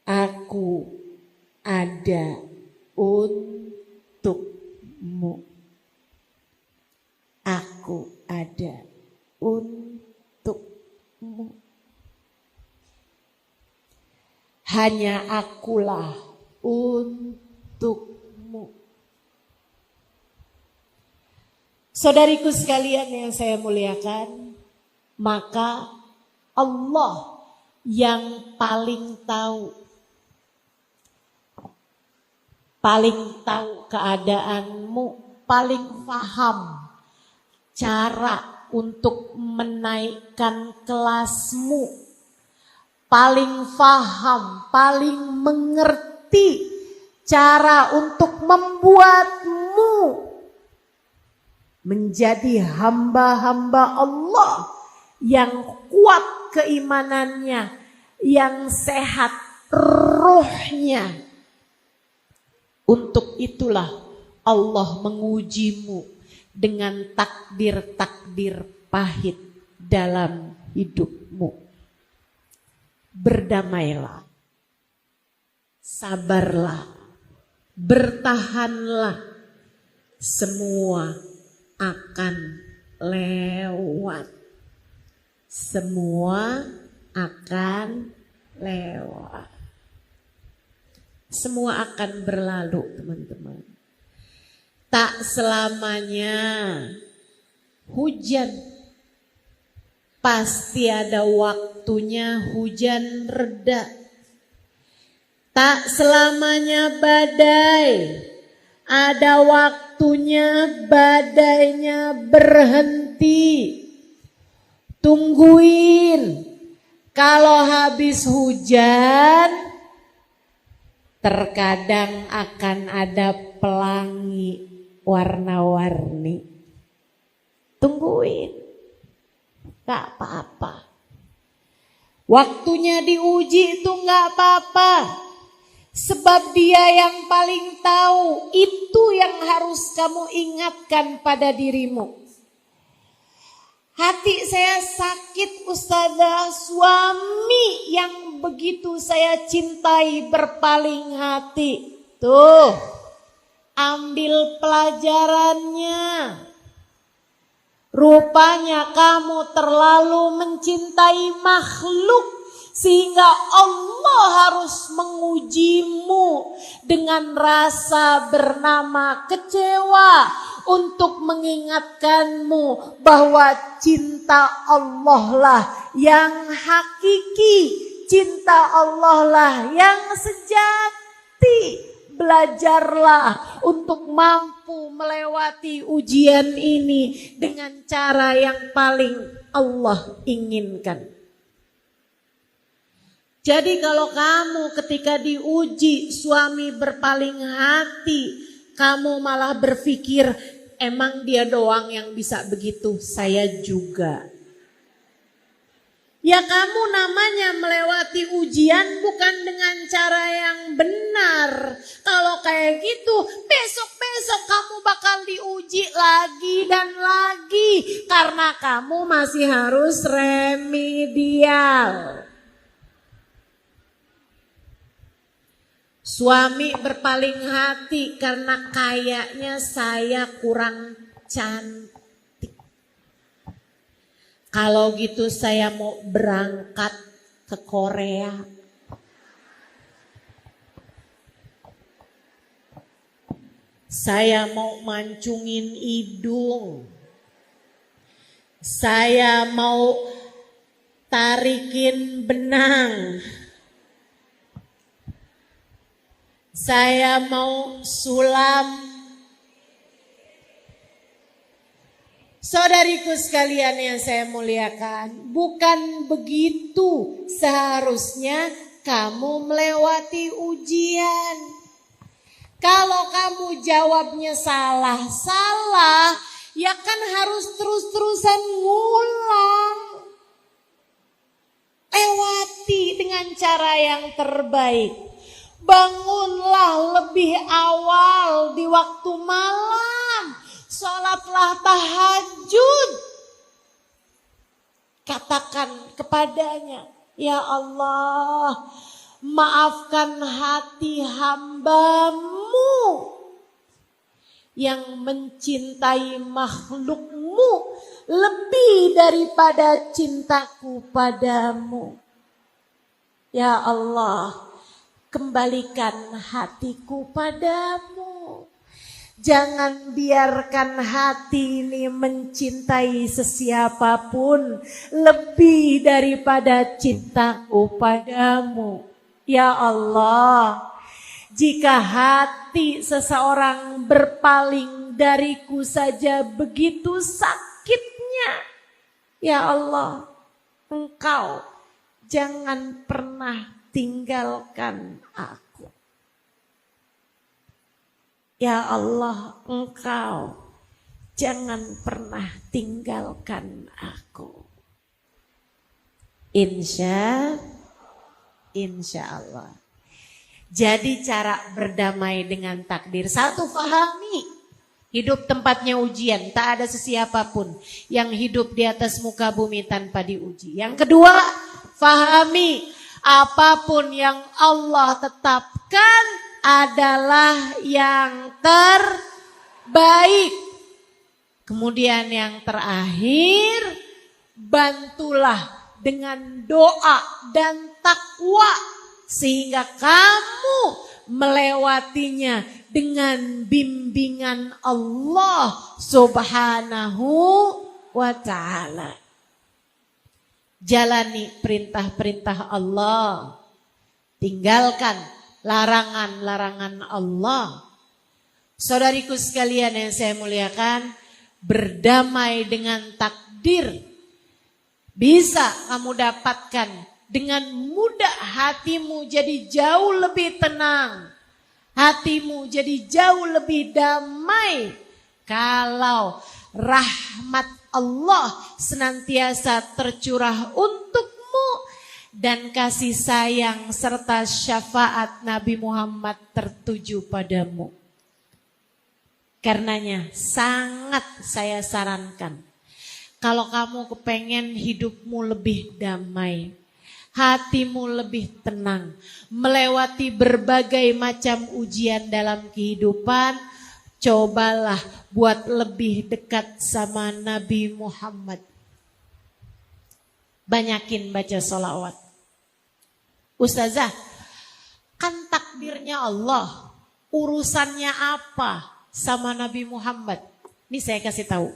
Speaker 1: Aku ada untukmu. Aku ada untukmu. Hanya akulah untukmu. Saudariku sekalian yang saya muliakan, maka Allah yang paling tahu keadaanmu, paling paham cara untuk menaikkan kelasmu, paling paham, paling mengerti cara untuk membuatmu menjadi hamba-hamba Allah yang kuat keimanannya, yang sehat ruhnya. Untuk itulah Allah mengujimu dengan takdir-takdir pahit dalam hidupmu. Berdamailah, sabarlah, bertahanlah, semua akan lewat. Semua akan lewat. Semua akan berlalu, teman-teman. Tak selamanya hujan. Pasti ada waktunya hujan reda. Tak selamanya badai. Ada waktunya badainya berhenti. Tungguin. Kalau habis hujan, terkadang akan ada pelangi warna-warni. Tungguin. Gak apa-apa. Waktunya diuji itu gak apa-apa. Sebab dia yang paling tahu. Itu yang harus kamu ingatkan pada dirimu. Hati saya sakit Ustazah, suami yang begitu saya cintai berpaling hati. Tuh, ambil pelajarannya. Rupanya kamu terlalu mencintai makhluk sehingga Allah harus mengujimu dengan rasa bernama kecewa untuk mengingatkanmu bahwa cinta Allah lah yang hakiki, cinta Allah lah yang sejati. Belajarlah untuk mampu melewati ujian ini dengan cara yang paling Allah inginkan. Jadi kalau kamu ketika diuji suami berpaling hati, kamu malah berpikir emang dia doang yang bisa begitu, saya juga. Ya kamu namanya melewati ujian bukan dengan cara yang benar. Kalau kayak gitu besok-besok kamu bakal diuji lagi dan lagi. Karena kamu masih harus remedial. Suami berpaling hati karena kayaknya saya kurang cantik. Kalau gitu saya mau berangkat ke Korea. Saya mau mancungin hidung. Saya mau tarikin benang. Saya mau sulam. Saudariku sekalian yang saya muliakan, bukan begitu seharusnya kamu melewati ujian. Kalau kamu jawabnya salah, ya kan harus terus-terusan ngulang. Lewati dengan cara yang terbaik. Bangunlah lebih awal di waktu malam. Sholatlah tahajud. Katakan kepadanya, ya Allah, maafkan hati hambamu yang mencintai makhlukmu lebih daripada cintaku padamu. Ya Allah, kembalikan hatiku padamu. Jangan biarkan hati ini mencintai sesiapapun lebih daripada cintaku padamu. Ya Allah, jika hati seseorang berpaling dariku saja begitu sakitnya, ya Allah, Engkau jangan pernah tinggalkan aku. Ya Allah, Engkau jangan pernah tinggalkan aku. Insya Allah. Jadi cara berdamai dengan takdir. Satu, fahami. Hidup tempatnya ujian. Tak ada sesiapapun yang hidup di atas muka bumi tanpa diuji. Yang kedua, fahami. Apapun yang Allah tetapkan adalah yang terbaik. Kemudian yang terakhir, bantulah dengan doa dan takwa sehingga kamu melewatinya dengan bimbingan Allah Subhanahu wa ta'ala. Jalani perintah-perintah Allah. Tinggalkan larangan-larangan Allah. Saudariku sekalian yang saya muliakan, berdamai dengan takdir bisa kamu dapatkan dengan mudah. Hatimu jadi jauh lebih tenang, hatimu jadi jauh lebih damai kalau rahmat Allah senantiasa tercurah untukmu dan kasih sayang serta syafaat Nabi Muhammad tertuju padamu. Karenanya sangat saya sarankan, kalau kamu kepengen hidupmu lebih damai, hatimu lebih tenang, melewati berbagai macam ujian dalam kehidupan, cobalah buat lebih dekat sama Nabi Muhammad. Banyakin baca sholawat. Ustazah, kan takdirnya Allah, urusannya apa sama Nabi Muhammad? Ini saya kasih tahu.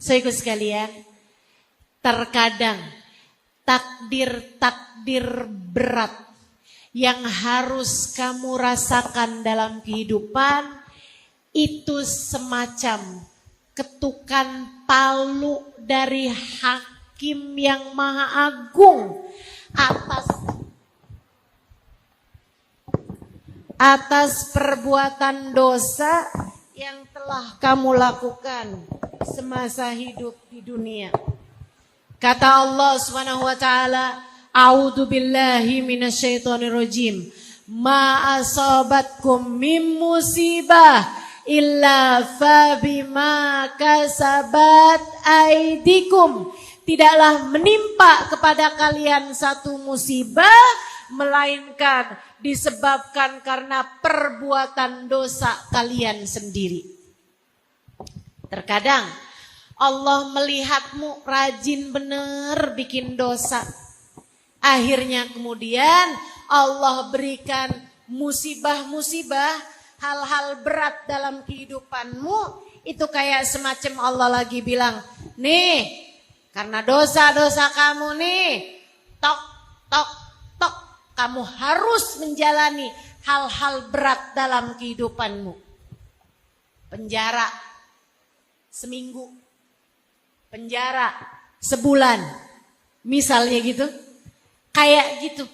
Speaker 1: Saudaraku sekalian, terkadang takdir-takdir berat yang harus kamu rasakan dalam kehidupan itu semacam ketukan palu dari Hakim yang Maha Agung atas perbuatan dosa yang telah kamu lakukan semasa hidup di dunia. Kata Allah Subhanahu wa taala, a'udzu billahi minasyaitonir rajim. Ma asabatkum min musibah illa fa bima kasabat aidikum. Tidaklah menimpa kepada kalian satu musibah melainkan disebabkan karena perbuatan dosa kalian sendiri. Terkadang Allah melihatmu rajin bener bikin dosa. Akhirnya kemudian Allah berikan musibah-musibah, hal-hal berat dalam kehidupanmu. Itu kayak semacam Allah lagi bilang, nih karena dosa-dosa kamu nih, tok, kamu harus menjalani hal-hal berat dalam kehidupanmu. Penjara seminggu, penjara sebulan, misalnya gitu. Kayak gitu.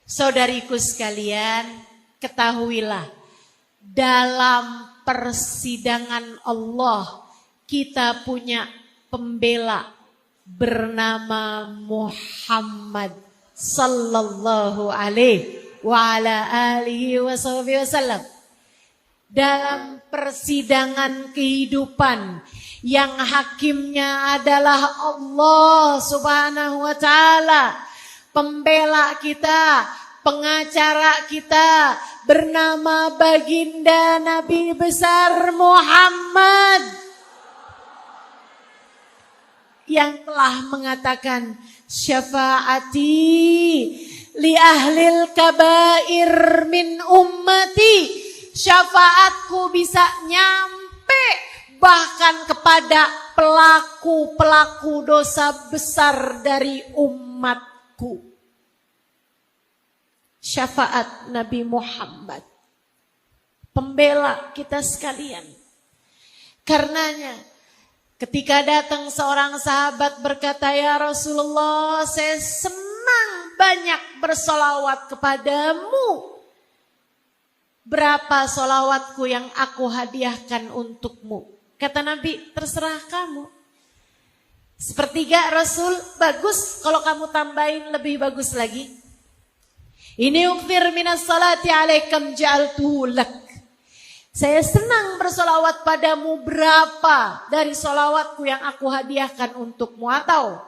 Speaker 1: Saudariku sekalian, ketahuilah, dalam persidangan Allah kita punya pembela bernama Muhammad sallallahu alaihi wa ala alihi wasallam. Dalam persidangan kehidupan yang hakimnya adalah Allah Subhanahu wa taala, pembela kita, pengacara kita bernama baginda Nabi besar Muhammad yang telah mengatakan, syafaati li ahlil kabair min ummati. Syafaatku bisa nyampe bahkan kepada pelaku-pelaku dosa besar dari umatku. Syafaat Nabi Muhammad, pembela kita sekalian. Karenanya ketika datang seorang sahabat berkata, ya Rasulullah, saya senang banyak bersolawat kepadamu. Berapa solawatku yang aku hadiahkan untukmu? Kata Nabi, terserah kamu. Sepertiga Rasul, bagus. Kalau kamu tambahin lebih bagus lagi. Ini ukfir minas salati alaikam ja'altuhu lak. Saya senang bersolawat padamu, berapa dari solawatku yang aku hadiahkan untukmu. Atau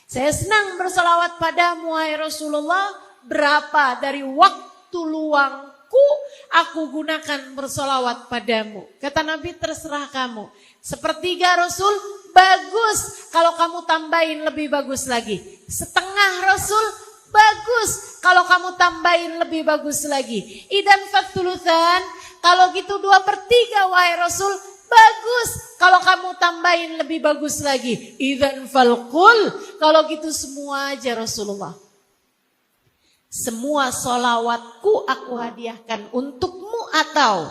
Speaker 1: saya senang bersolawat padamu, hai Rasulullah, berapa dari waktu luangku aku gunakan bersolawat padamu. Kata Nabi, terserah kamu. Sepertiga Rasul, bagus. Kalau kamu tambahin lebih bagus lagi. Setengah Rasul, bagus. Kalau kamu tambahin lebih bagus lagi. Idan fathuluthan, kalau gitu 2/3 wahai Rasul, Bagus. Kalau kamu tambahin lebih bagus lagi. Idzan falqul. Kalau gitu semua aja Rasulullah. Semua solawatku aku hadiahkan untukmu, atau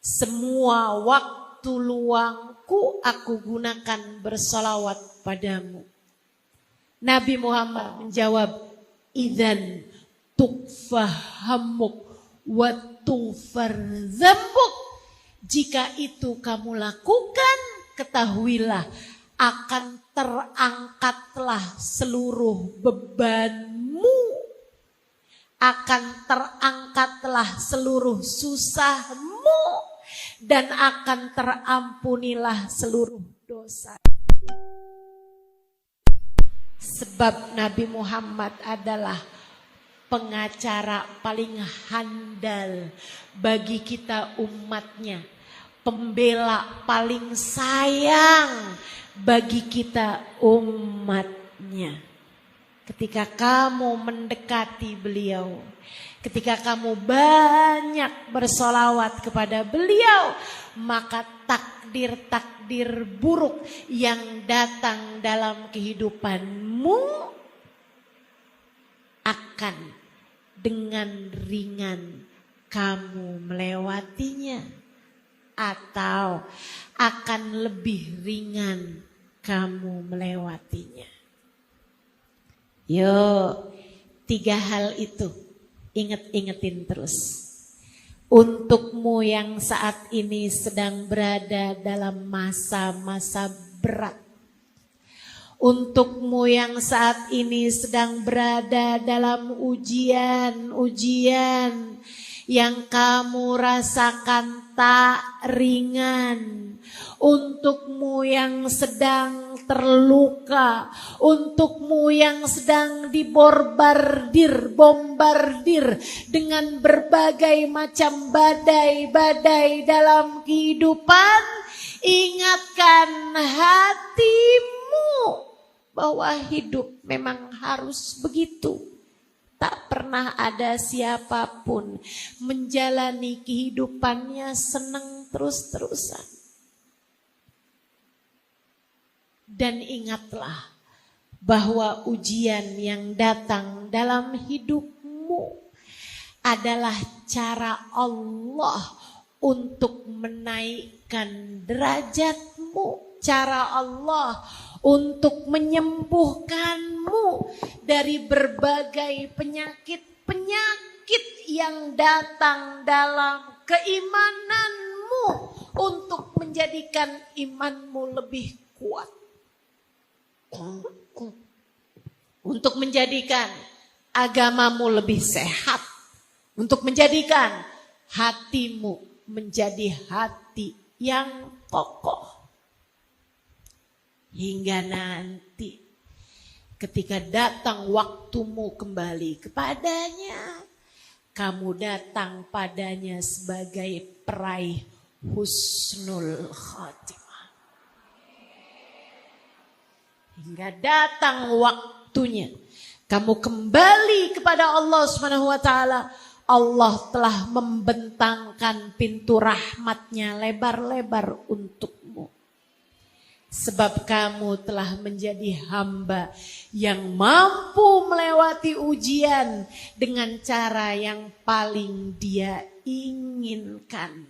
Speaker 1: semua waktu luangku aku gunakan bersolawat padamu. Nabi Muhammad menjawab, idzan tukfahamuk wa tughfar dzambuk. Jika itu kamu lakukan, ketahuilah akan terangkatlah seluruh bebanmu. Akan terangkatlah seluruh susahmu. Dan akan terampunilah seluruh dosa. Sebab Nabi Muhammad adalah pengacara paling handal bagi kita umatnya. Pembela paling sayang bagi kita umatnya. Ketika kamu mendekati beliau, ketika kamu banyak bersolawat kepada beliau, maka takdir-takdir buruk yang datang dalam kehidupanmu akan dengan ringan kamu melewatinya, atau akan lebih ringan kamu melewatinya. Yuk, 3 hal itu ingetin terus. Untukmu yang saat ini sedang berada dalam masa-masa berat. Untukmu yang saat ini sedang berada dalam ujian-ujian yang kamu rasakan tak ringan. Untukmu yang sedang terluka, untukmu yang sedang bombardir dengan berbagai macam badai-badai dalam kehidupan, ingatkan hatimu bahwa hidup memang harus begitu. Tak pernah ada siapapun menjalani kehidupannya senang terus-terusan. Dan ingatlah bahwa ujian yang datang dalam hidupmu adalah cara Allah untuk menaikkan derajatmu. Cara Allah untuk menyembuhkanmu dari berbagai penyakit-penyakit yang datang dalam keimananmu, untuk menjadikan imanmu lebih kuat, untuk menjadikan agamamu lebih sehat, untuk menjadikan hatimu menjadi hati yang kokoh. Hingga nanti ketika datang waktumu kembali kepadanya, kamu datang padanya sebagai peraih husnul khatimah. Hingga datang waktunya kamu kembali kepada Allah Subhanahu wa taala. Allah telah membentangkan pintu rahmatnya lebar-lebar untukmu. Sebab kamu telah menjadi hamba yang mampu melewati ujian dengan cara yang paling dia inginkan.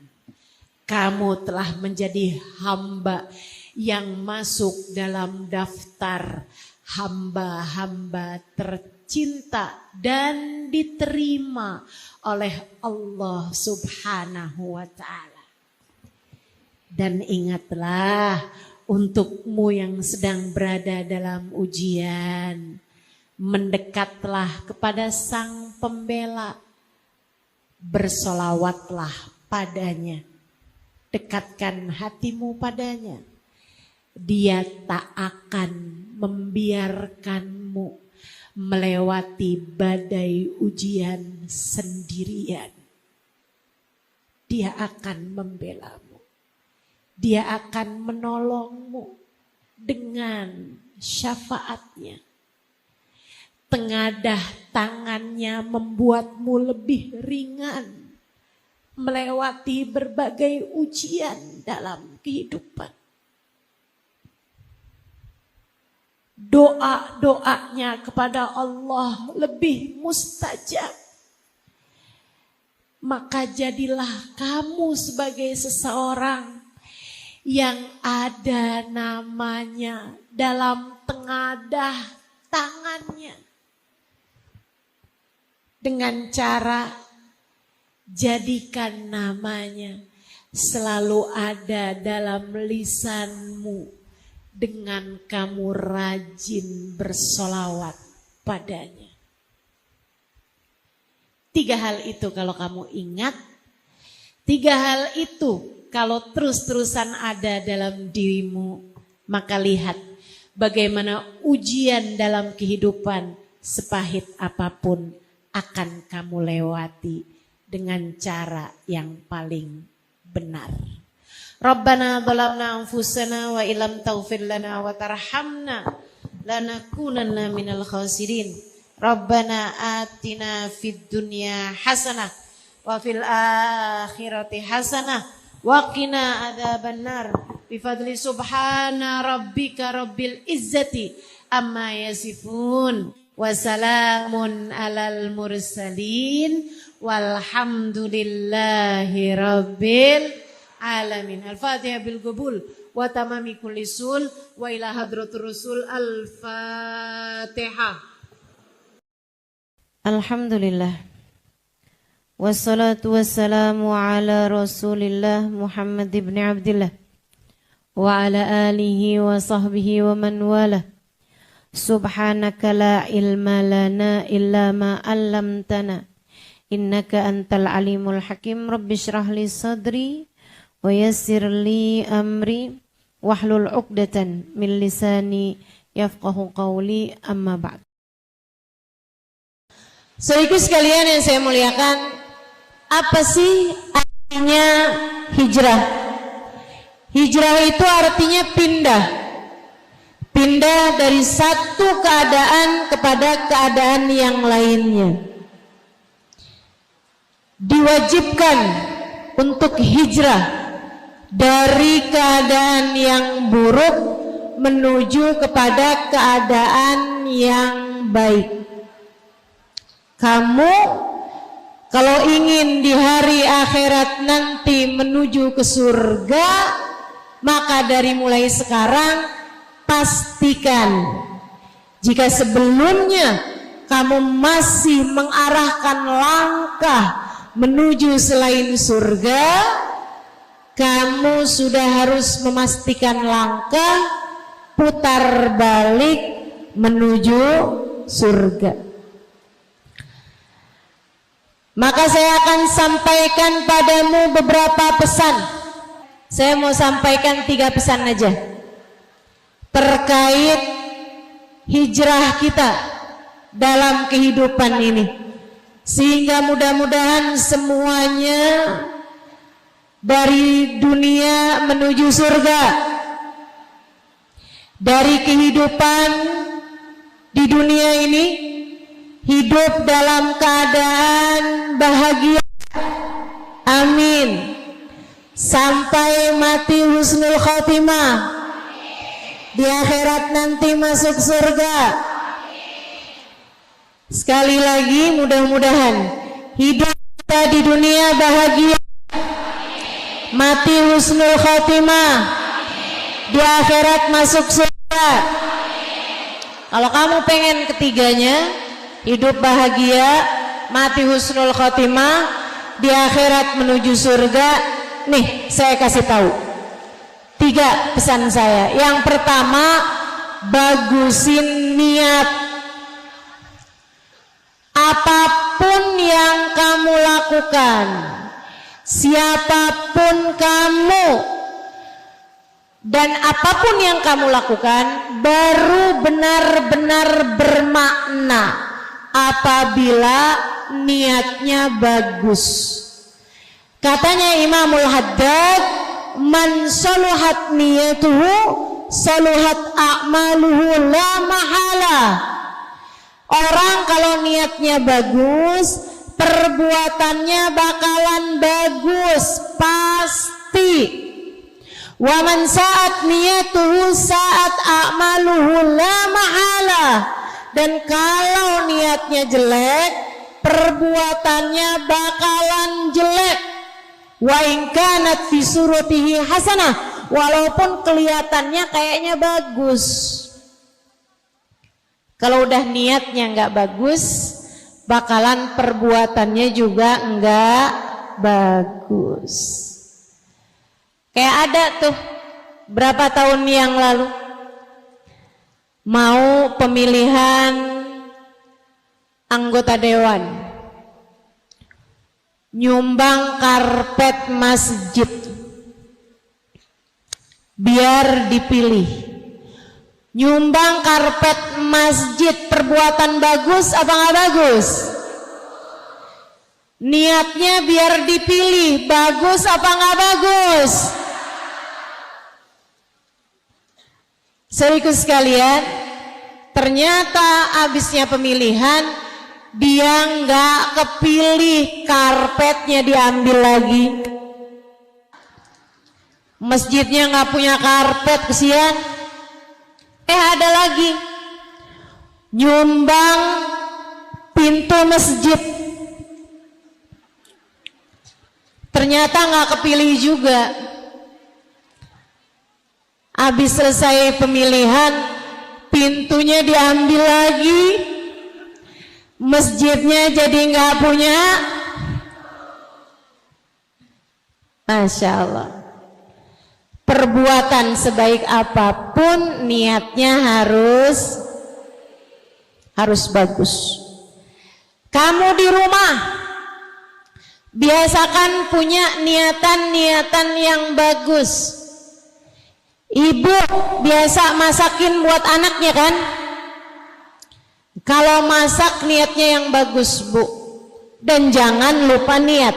Speaker 1: Kamu telah menjadi hamba yang masuk dalam daftar hamba-hamba tercinta dan diterima oleh Allah Subhanahu wa taala. Dan ingatlah, untukmu yang sedang berada dalam ujian, mendekatlah kepada Sang Pembela, bersolawatlah padanya, dekatkan hatimu padanya. Dia tak akan membiarkanmu melewati badai ujian sendirian. Dia akan membelamu. Dia akan menolongmu dengan syafaatnya. Tengadah tangannya membuatmu lebih ringan. melewati berbagai ujian dalam kehidupan. Doa-doanya kepada Allah lebih mustajab. Maka jadilah kamu sebagai seseorang yang ada namanya dalam tengadah tangannya. Dengan cara jadikan namanya selalu ada dalam lisanmu dengan kamu rajin bersolawat padanya. 3 hal itu kalau kamu ingat, 3 hal itu kalau terus-terusan ada dalam dirimu, maka lihat bagaimana ujian dalam kehidupan sepahit apapun akan kamu lewati dengan cara yang paling benar. Rabbana dhalamna anfusana wa illam taghfir lana wa tarhamna lanakunanna minal khasirin. Rabbana atina fid dunya hasanah wa fil akhirati hasanah wa qina adzabannar. Bifadli subhana rabbika rabbil izzati amma yasifun. Wassalamun alal mursalin walhamdulillahi rabbil alamin. Al-Fatihah bil qabul wa tamami kulli sul wa ila hadratur rasul. Al-Fatihah.
Speaker 2: Alhamdulillah. Wassalatu wassalamu ala Rasulillah Muhammad ibn Abdillah wa ala alihi wa sahbihi wa man walah. Subhanaka la ilma lana illa ma 'allamtana innaka antal alimul hakim. Rabbi shrah li sadri wa yassir li amri wahlul 'uqdatan min lisani yafqahu qawli, amma ba'd.
Speaker 1: Saudaraku sekalian yang saya muliakan, apa sih artinya hijrah? Hijrah itu artinya pindah. Pindah dari satu keadaan kepada keadaan yang lainnya. Diwajibkan untuk hijrah dari keadaan yang buruk menuju kepada keadaan yang baik. Kamu kalau ingin di hari akhirat nanti menuju ke surga, maka dari mulai sekarang pastikan jika sebelumnya kamu masih mengarahkan langkah menuju selain surga, kamu sudah harus memastikan langkah putar balik menuju surga. Maka saya akan sampaikan padamu beberapa pesan. Saya mau sampaikan 3 pesan aja terkait hijrah kita dalam kehidupan ini, sehingga mudah-mudahan semuanya dari dunia menuju surga, dari kehidupan di dunia ini hidup dalam keadaan bahagia, amin, sampai mati husnul khotimah, di akhirat nanti masuk surga. Sekali lagi mudah-mudahan hidup kita di dunia bahagia, mati husnul khotimah, di akhirat masuk surga. Kalau kamu pengen ketiganya, hidup bahagia, mati husnul khotimah, di akhirat menuju surga, nih saya kasih tahu 3 pesan saya. Yang pertama, bagusin niat. Apapun yang kamu lakukan, siapapun kamu, dan apapun yang kamu lakukan baru benar-benar bermakna apabila niatnya bagus. Katanya Imamul Haddad, man saluhat niyatuhu saluhat a'maluhu la mahala. Orang kalau niatnya bagus, perbuatannya bakalan bagus, pasti. Wa man sa'at niyatuhu sa'at a'maluhu la mahala. Dan kalau niatnya jelek, perbuatannya bakalan jelek. Wa in kanat fi suratihi hasanah, walaupun kelihatannya kayaknya bagus. Kalau udah niatnya nggak bagus, bakalan perbuatannya juga nggak bagus. Kayak ada tuh berapa tahun yang lalu mau pemilihan anggota dewan, nyumbang karpet masjid biar dipilih. Nyumbang karpet masjid, perbuatan bagus apa nggak bagus? Niatnya biar dipilih, bagus apa nggak bagus? Saudaraku sekalian, ternyata abisnya pemilihan dia nggak kepilih, karpetnya diambil lagi. Masjidnya nggak punya karpet, kesian. Ada lagi nyumbang pintu masjid, ternyata nggak kepilih juga. Habis selesai pemilihan, pintunya diambil lagi, masjidnya jadi nggak punya. Masya Allah. Perbuatan sebaik apapun, niatnya harus bagus. Kamu di rumah biasakan punya niatan-niatan yang bagus. Ibu biasa masakin buat anaknya kan? Kalau masak niatnya yang bagus, Bu. Dan jangan lupa niat.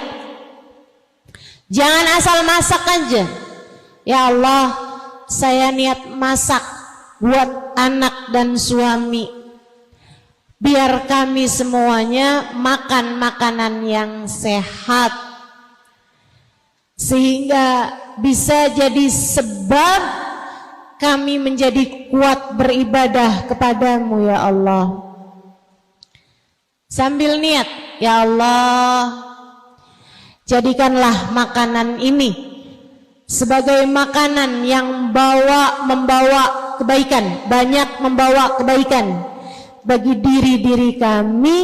Speaker 1: Jangan asal masak aja. Ya Allah, saya niat masak buat anak dan suami, biar kami semuanya makan makanan yang sehat, sehingga bisa jadi sebab kami menjadi kuat beribadah kepadamu ya Allah. Sambil niat, ya Allah, jadikanlah makanan ini sebagai makanan yang membawa kebaikan, banyak membawa kebaikan bagi diri-diri kami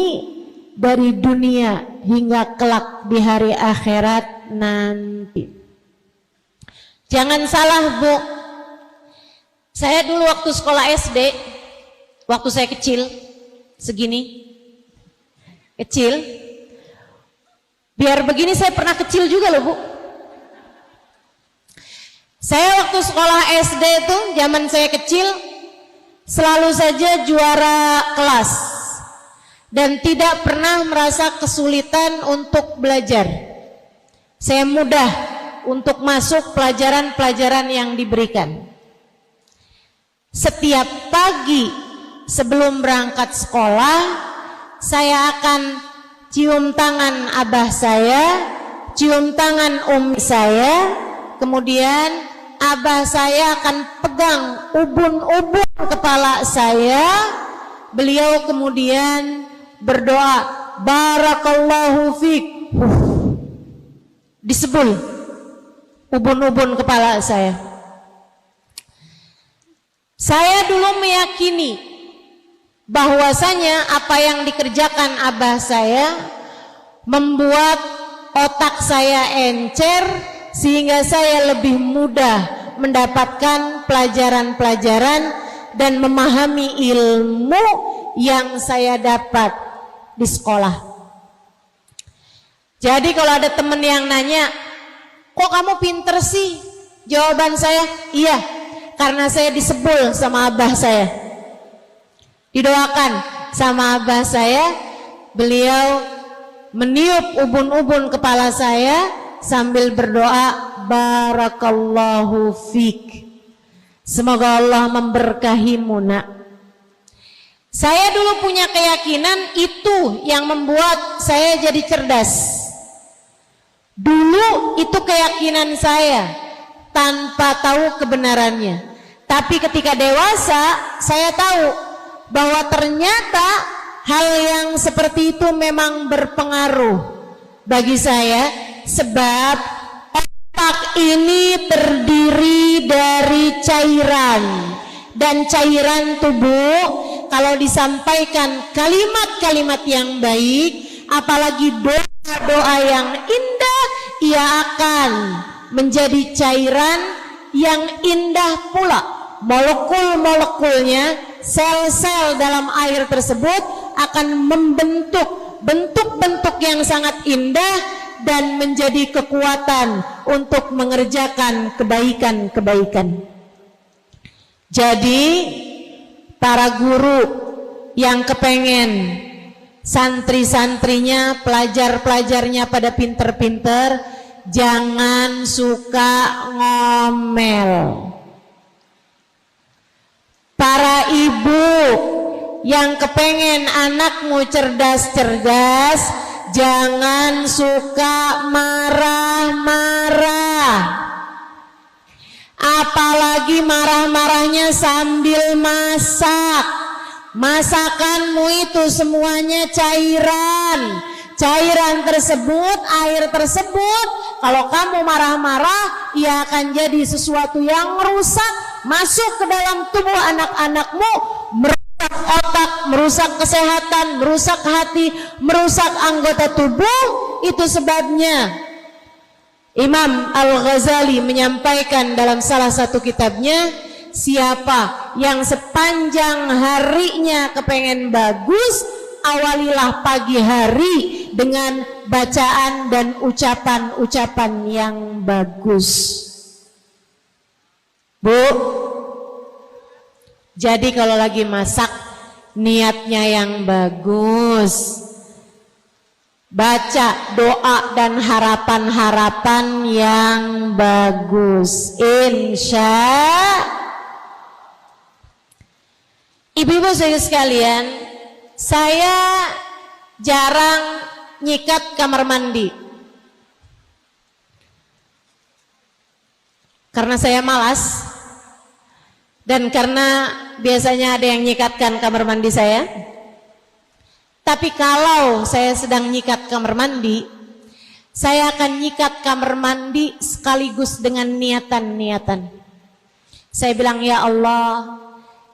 Speaker 1: dari dunia hingga kelak di hari akhirat nanti. Jangan salah, Bu. Saya dulu waktu sekolah SD, waktu saya kecil, segini, kecil, biar begini saya pernah kecil juga loh, Bu. Saya waktu sekolah SD itu, zaman saya kecil, selalu saja juara kelas dan tidak pernah merasa kesulitan untuk belajar. Saya mudah untuk masuk pelajaran-pelajaran yang diberikan. Setiap pagi sebelum berangkat sekolah, saya akan cium tangan abah saya, cium tangan umi saya, kemudian abah saya akan pegang ubun-ubun kepala saya. Beliau kemudian berdoa, barakallahu fik, disebul ubun-ubun kepala saya. Saya dulu meyakini bahwasanya apa yang dikerjakan abah saya membuat otak saya encer, sehingga saya lebih mudah mendapatkan pelajaran-pelajaran dan memahami ilmu yang saya dapat di sekolah. Jadi kalau ada teman yang nanya, kok kamu pinter sih? Jawaban saya, iya, karena saya disebul sama abah saya. Didoakan sama abah saya, beliau meniup ubun-ubun kepala saya sambil berdoa, barakallahu fik, semoga Allah memberkahimu nak. Saya dulu punya keyakinan itu yang membuat saya jadi cerdas. Dulu itu keyakinan saya tanpa tahu kebenarannya. Tapi ketika dewasa saya tahu bahwa ternyata hal yang seperti itu memang berpengaruh bagi saya, sebab otak ini terdiri dari cairan, dan cairan tubuh kalau disampaikan kalimat-kalimat yang baik, apalagi doa-doa yang indah, ia akan menjadi cairan yang indah pula. Molekul-molekulnya, sel-sel dalam air tersebut akan membentuk bentuk-bentuk yang sangat indah dan menjadi kekuatan untuk mengerjakan kebaikan-kebaikan. Jadi para guru yang kepengen santri-santrinya, pelajar-pelajarnya pada pinter-pinter, jangan suka ngomel. Para ibu yang kepengen anakmu cerdas-cerdas, jangan suka marah-marah. Apalagi marah-marahnya sambil masak. Masakanmu itu semuanya cairan. Cairan tersebut, air tersebut, kalau kamu marah-marah, ia akan jadi sesuatu yang rusak, masuk ke dalam tubuh anak-anakmu, merusak otak, merusak kesehatan, merusak hati, merusak anggota tubuh. Itu sebabnya Imam Al-Ghazali menyampaikan dalam salah satu kitabnya, siapa yang sepanjang harinya kepengen bagus, awalilah pagi hari dengan bacaan dan ucapan-ucapan yang bagus. Bu, jadi kalau lagi masak, niatnya yang bagus, baca doa dan harapan-harapan yang bagus, insya. Ibu-ibu saudara sekalian, saya jarang nyikat kamar mandi karena saya malas, dan karena biasanya ada yang nyikatkan kamar mandi saya. Tapi kalau saya sedang nyikat kamar mandi, saya akan nyikat kamar mandi sekaligus dengan niatan-niatan. Saya bilang, ya Allah,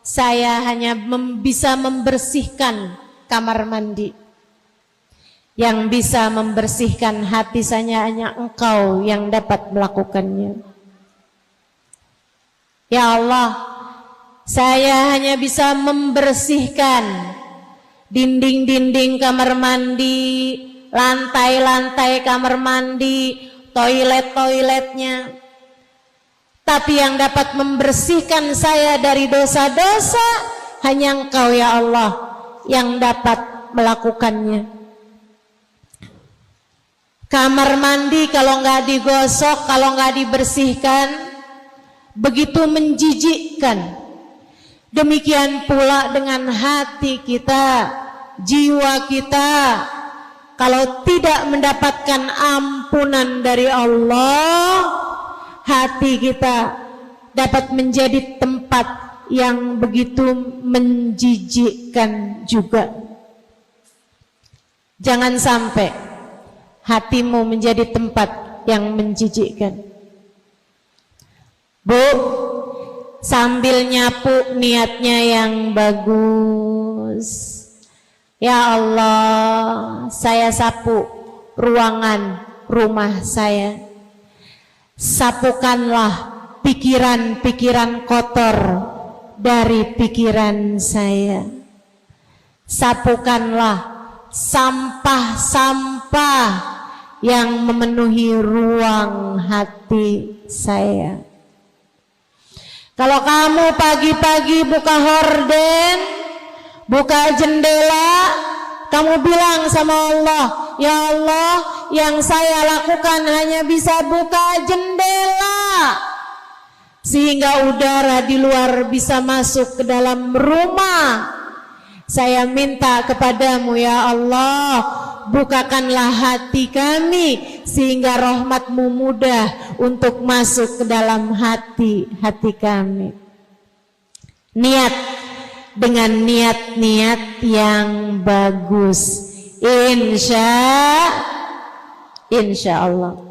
Speaker 1: saya hanya bisa membersihkan kamar mandi. Yang bisa membersihkan hati saya hanya Engkau yang dapat melakukannya. Ya Allah, saya hanya bisa membersihkan dinding-dinding kamar mandi, lantai-lantai kamar mandi, toilet-toiletnya. Tapi yang dapat membersihkan saya dari dosa-dosa hanya Engkau ya Allah yang dapat melakukannya. Kamar mandi kalau nggak digosok, kalau nggak dibersihkan, begitu menjijikkan. Demikian pula dengan hati kita, jiwa kita, kalau tidak mendapatkan ampunan dari Allah, hati kita dapat menjadi tempat yang begitu menjijikkan juga. Jangan sampai hatimu menjadi tempat yang menjijikkan. Bu, sambil nyapu niatnya yang bagus. Ya Allah, saya sapu ruangan rumah saya. Sapukanlah pikiran-pikiran kotor dari pikiran saya. Sapukanlah sampah-sampah yang memenuhi ruang hati saya. Kalau kamu pagi-pagi buka horden, buka jendela, kamu bilang sama Allah, ya Allah, yang saya lakukan hanya bisa buka jendela, sehingga udara di luar bisa masuk ke dalam rumah,
Speaker 2: Saya minta kepadamu ya Allah, bukakanlah hati kami sehingga rahmat-Mu mudah untuk masuk ke dalam hati kami. Niat dengan niat-niat yang bagus, insya Allah.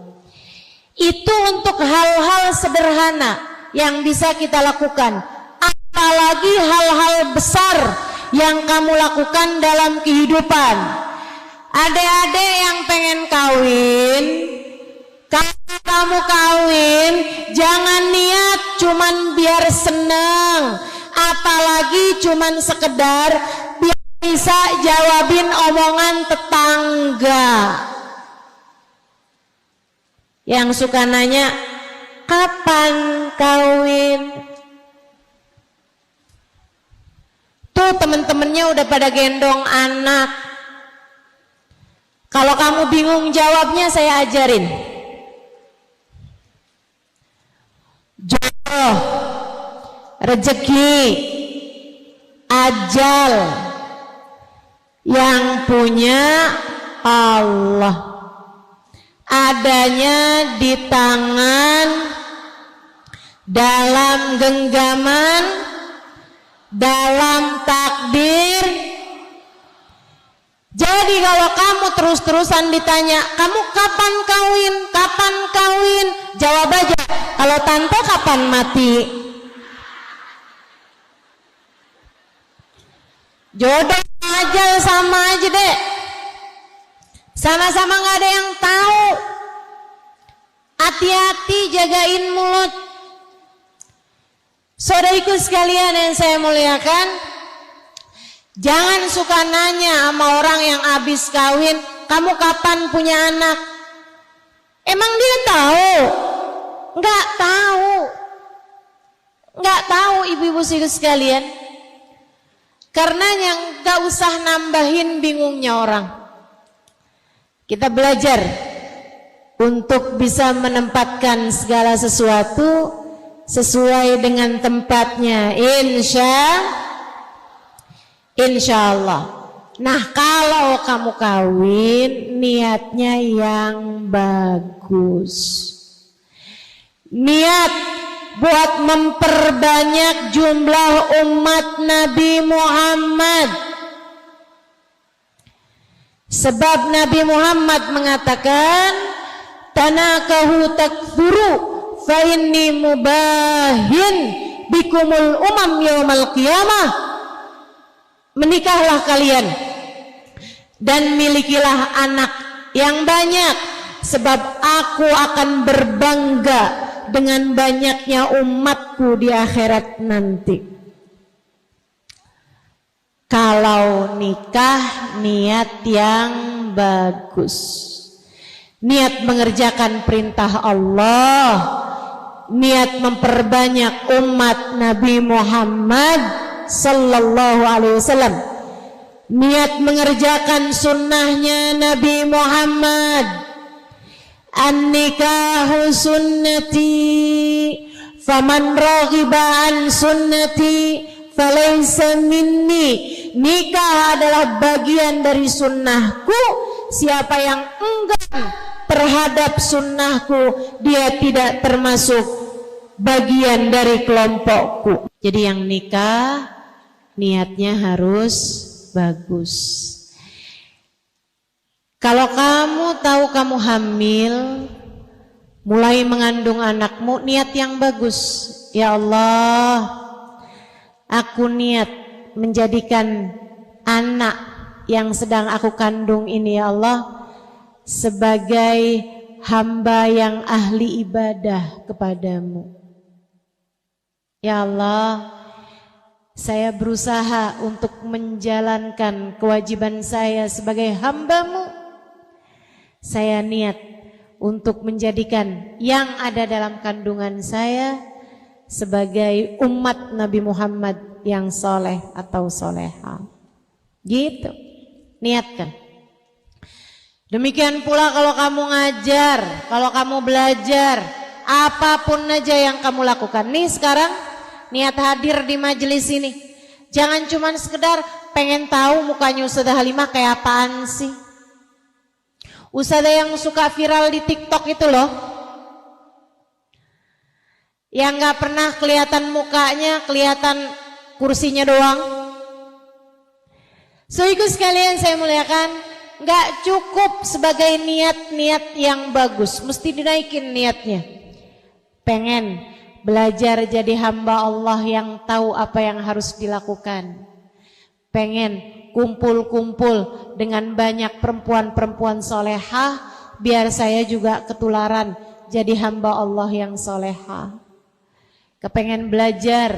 Speaker 2: Itu untuk hal-hal sederhana yang bisa kita lakukan, apalagi hal-hal besar yang kamu lakukan dalam kehidupan. Adik-adik yang pengen kawin, kalau kamu kawin jangan niat cuman biar seneng, apalagi cuman sekedar biar bisa jawabin omongan tetangga yang suka nanya kapan kawin. Tuh temen-temennya udah pada gendong anak. Kalau kamu bingung jawabnya, saya ajarin. Jodoh, rezeki, ajal yang punya Allah, adanya di tangan, dalam genggaman, dalam takdir. Jadi kalau kamu terus-terusan ditanya, kamu kapan kawin, kapan kawin, jawab aja, kalau tante kapan mati. Jodoh aja sama aja deh, sama-sama gak ada yang tahu. Hati-hati jagain mulut. Saudariku sekalian yang saya muliakan, jangan suka nanya sama orang yang habis kawin, kamu kapan punya anak? Emang dia tahu? Enggak tahu. Enggak tahu ibu-ibu sekalian. Karena yang enggak usah nambahin bingungnya orang. Kita belajar untuk bisa menempatkan segala sesuatu sesuai dengan tempatnya, insya Allah. Nah, kalau kamu kawin, niatnya yang bagus. Niat buat memperbanyak jumlah umat Nabi Muhammad. Sebab Nabi Muhammad mengatakan, tanakahu takthuru fa inni mubahin bikumul umam yaumal qiyamah. Menikahlah kalian dan milikilah anak yang banyak, sebab aku akan berbangga dengan banyaknya umatku di akhirat nanti. Kalau nikah, niat yang bagus, niat mengerjakan perintah Allah, niat memperbanyak umat Nabi Muhammad sallallahu alaihi wasallam, niat mengerjakan sunnahnya Nabi Muhammad. An-nikahu sunnati faman raghiba an sunnati falaysa minni. Nikah adalah bagian dari sunnahku, siapa yang enggan terhadap sunnahku, dia tidak termasuk bagian dari kelompokku. Jadi yang nikah niatnya harus bagus. Kalau kamu tahu kamu hamil, mulai mengandung anakmu, niat yang bagus. Ya Allah, aku niat menjadikan anak yang sedang aku kandung ini, ya Allah, sebagai hamba yang ahli ibadah kepadamu. Ya Allah, saya berusaha untuk menjalankan kewajiban saya sebagai hamba-Mu. Saya niat untuk menjadikan yang ada dalam kandungan saya sebagai umat Nabi Muhammad yang soleh atau soleha. Gitu, niatkan. Demikian pula kalau kamu ngajar, kalau kamu belajar, apapun aja yang kamu lakukan. Nih sekarang niat hadir di majelis ini, jangan cuma sekedar
Speaker 1: pengen tahu mukanya Ustazah Halimah kayak apaan sih? Ustazah yang suka viral di TikTok itu loh, yang gak pernah kelihatan mukanya, kelihatan kursinya doang. So ikut sekalian saya muliakan, gak cukup sebagai niat-niat yang bagus, mesti dinaikin niatnya. Pengen belajar jadi hamba Allah yang tahu apa yang harus dilakukan. Pengen kumpul-kumpul dengan banyak perempuan-perempuan solehah, biar saya juga ketularan jadi hamba Allah yang solehah. Kepengen belajar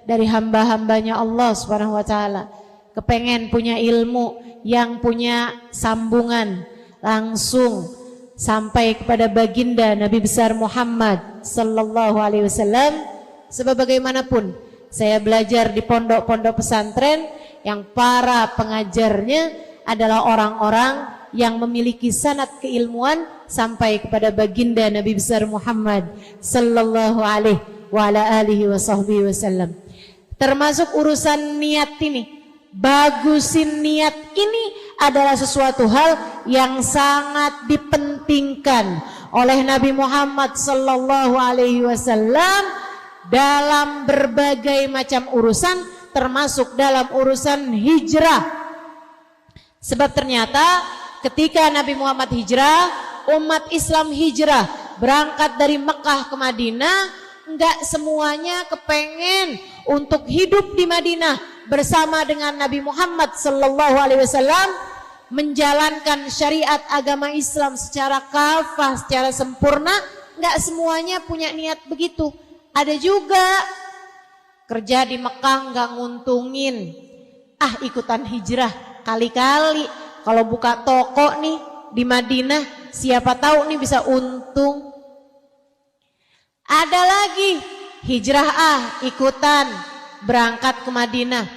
Speaker 1: dari hamba-hambanya Allah Subhanahu wa ta'ala. Kepengen punya ilmu yang punya sambungan langsung sampai kepada baginda Nabi besar Muhammad sallallahu alaihi wasallam. Sebagaimanapun saya belajar di pondok-pondok pesantren yang para pengajarnya adalah orang-orang yang memiliki sanad keilmuan sampai kepada baginda Nabi besar Muhammad sallallahu alaihi wa ala alihi wa sahbihi wasallam. Termasuk urusan niat ini, bagusin niat ini adalah sesuatu hal yang sangat dipentingkan oleh Nabi Muhammad sallallahu alaihi wasallam dalam berbagai macam urusan, termasuk dalam urusan hijrah. Sebab ternyata ketika Nabi Muhammad hijrah, umat Islam hijrah berangkat dari Mekah ke Madinah, enggak semuanya kepengen untuk hidup di Madinah bersama dengan Nabi Muhammad sallallahu alaihi wasallam, menjalankan syariat agama Islam secara kafah, secara sempurna. Enggak semuanya punya niat begitu. Ada juga kerja di Mekah nggak nguntungin, ikutan hijrah kali-kali. Kalau buka toko nih di Madinah, siapa tahu nih bisa untung. Ada lagi hijrah ikutan berangkat ke Madinah,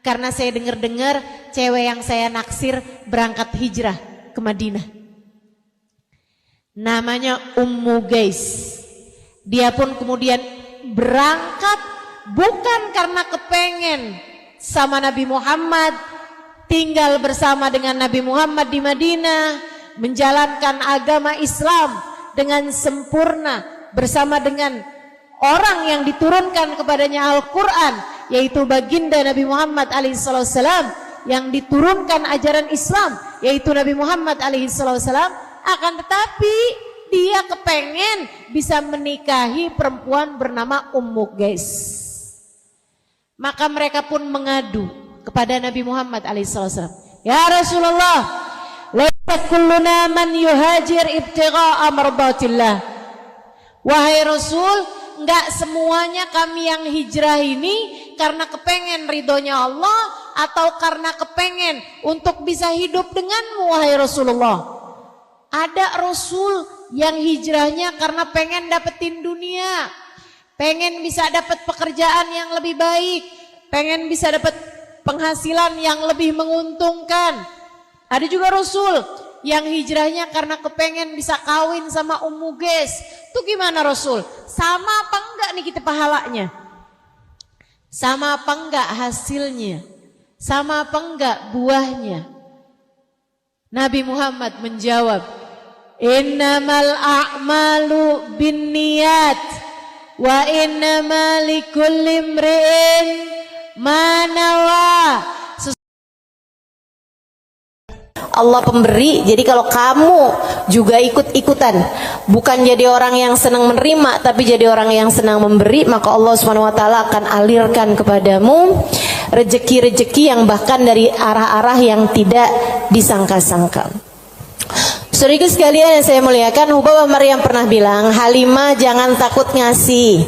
Speaker 1: karena saya dengar-dengar cewek yang saya naksir berangkat hijrah ke Madinah. Namanya Ummu Gais. Dia pun kemudian berangkat bukan karena kepengen sama Nabi Muhammad, tinggal bersama dengan Nabi Muhammad di Madinah, menjalankan agama Islam dengan sempurna bersama dengan orang yang diturunkan kepadanya Al-Quran, yaitu baginda Nabi Muhammad alaihissalam, yang diturunkan ajaran Islam, yaitu Nabi Muhammad alaihissalam. Akan tetapi dia kepengen bisa menikahi perempuan bernama Ummu Gais. Maka mereka pun mengadu kepada Nabi Muhammad alaihissalam, ya Rasulullah, laisa kulluna man yuhajir ibtigha'a mardatillah. Wahai Rasul, enggak semuanya kami yang hijrah ini karena kepengen ridhonya Allah atau karena kepengen untuk bisa hidup denganmu wahai Rasulullah. Ada Rasul yang hijrahnya karena pengen dapetin dunia, pengen bisa dapat pekerjaan yang lebih baik, pengen bisa dapat penghasilan yang lebih menguntungkan. Ada juga Rasul yang hijrahnya karena kepengen bisa kawin sama Ummu Gais. Itu gimana Rasul? Sama apa enggak nih kita pahalanya? Sama apa enggak hasilnya? Sama apa enggak buahnya? Nabi Muhammad menjawab, innamal a'malu binniyat wa innamal likulli imri'in ma nawa. Allah pemberi, jadi kalau kamu juga ikut-ikutan, bukan jadi orang yang senang menerima, tapi jadi orang yang senang memberi, maka Allah Subhanahu wa taala akan alirkan kepadamu rezeki-rezeki yang bahkan dari arah-arah yang tidak disangka-sangka. Saudara sekalian yang saya muliakan, Hubabah Maryam pernah bilang, Halimah jangan takut ngasih.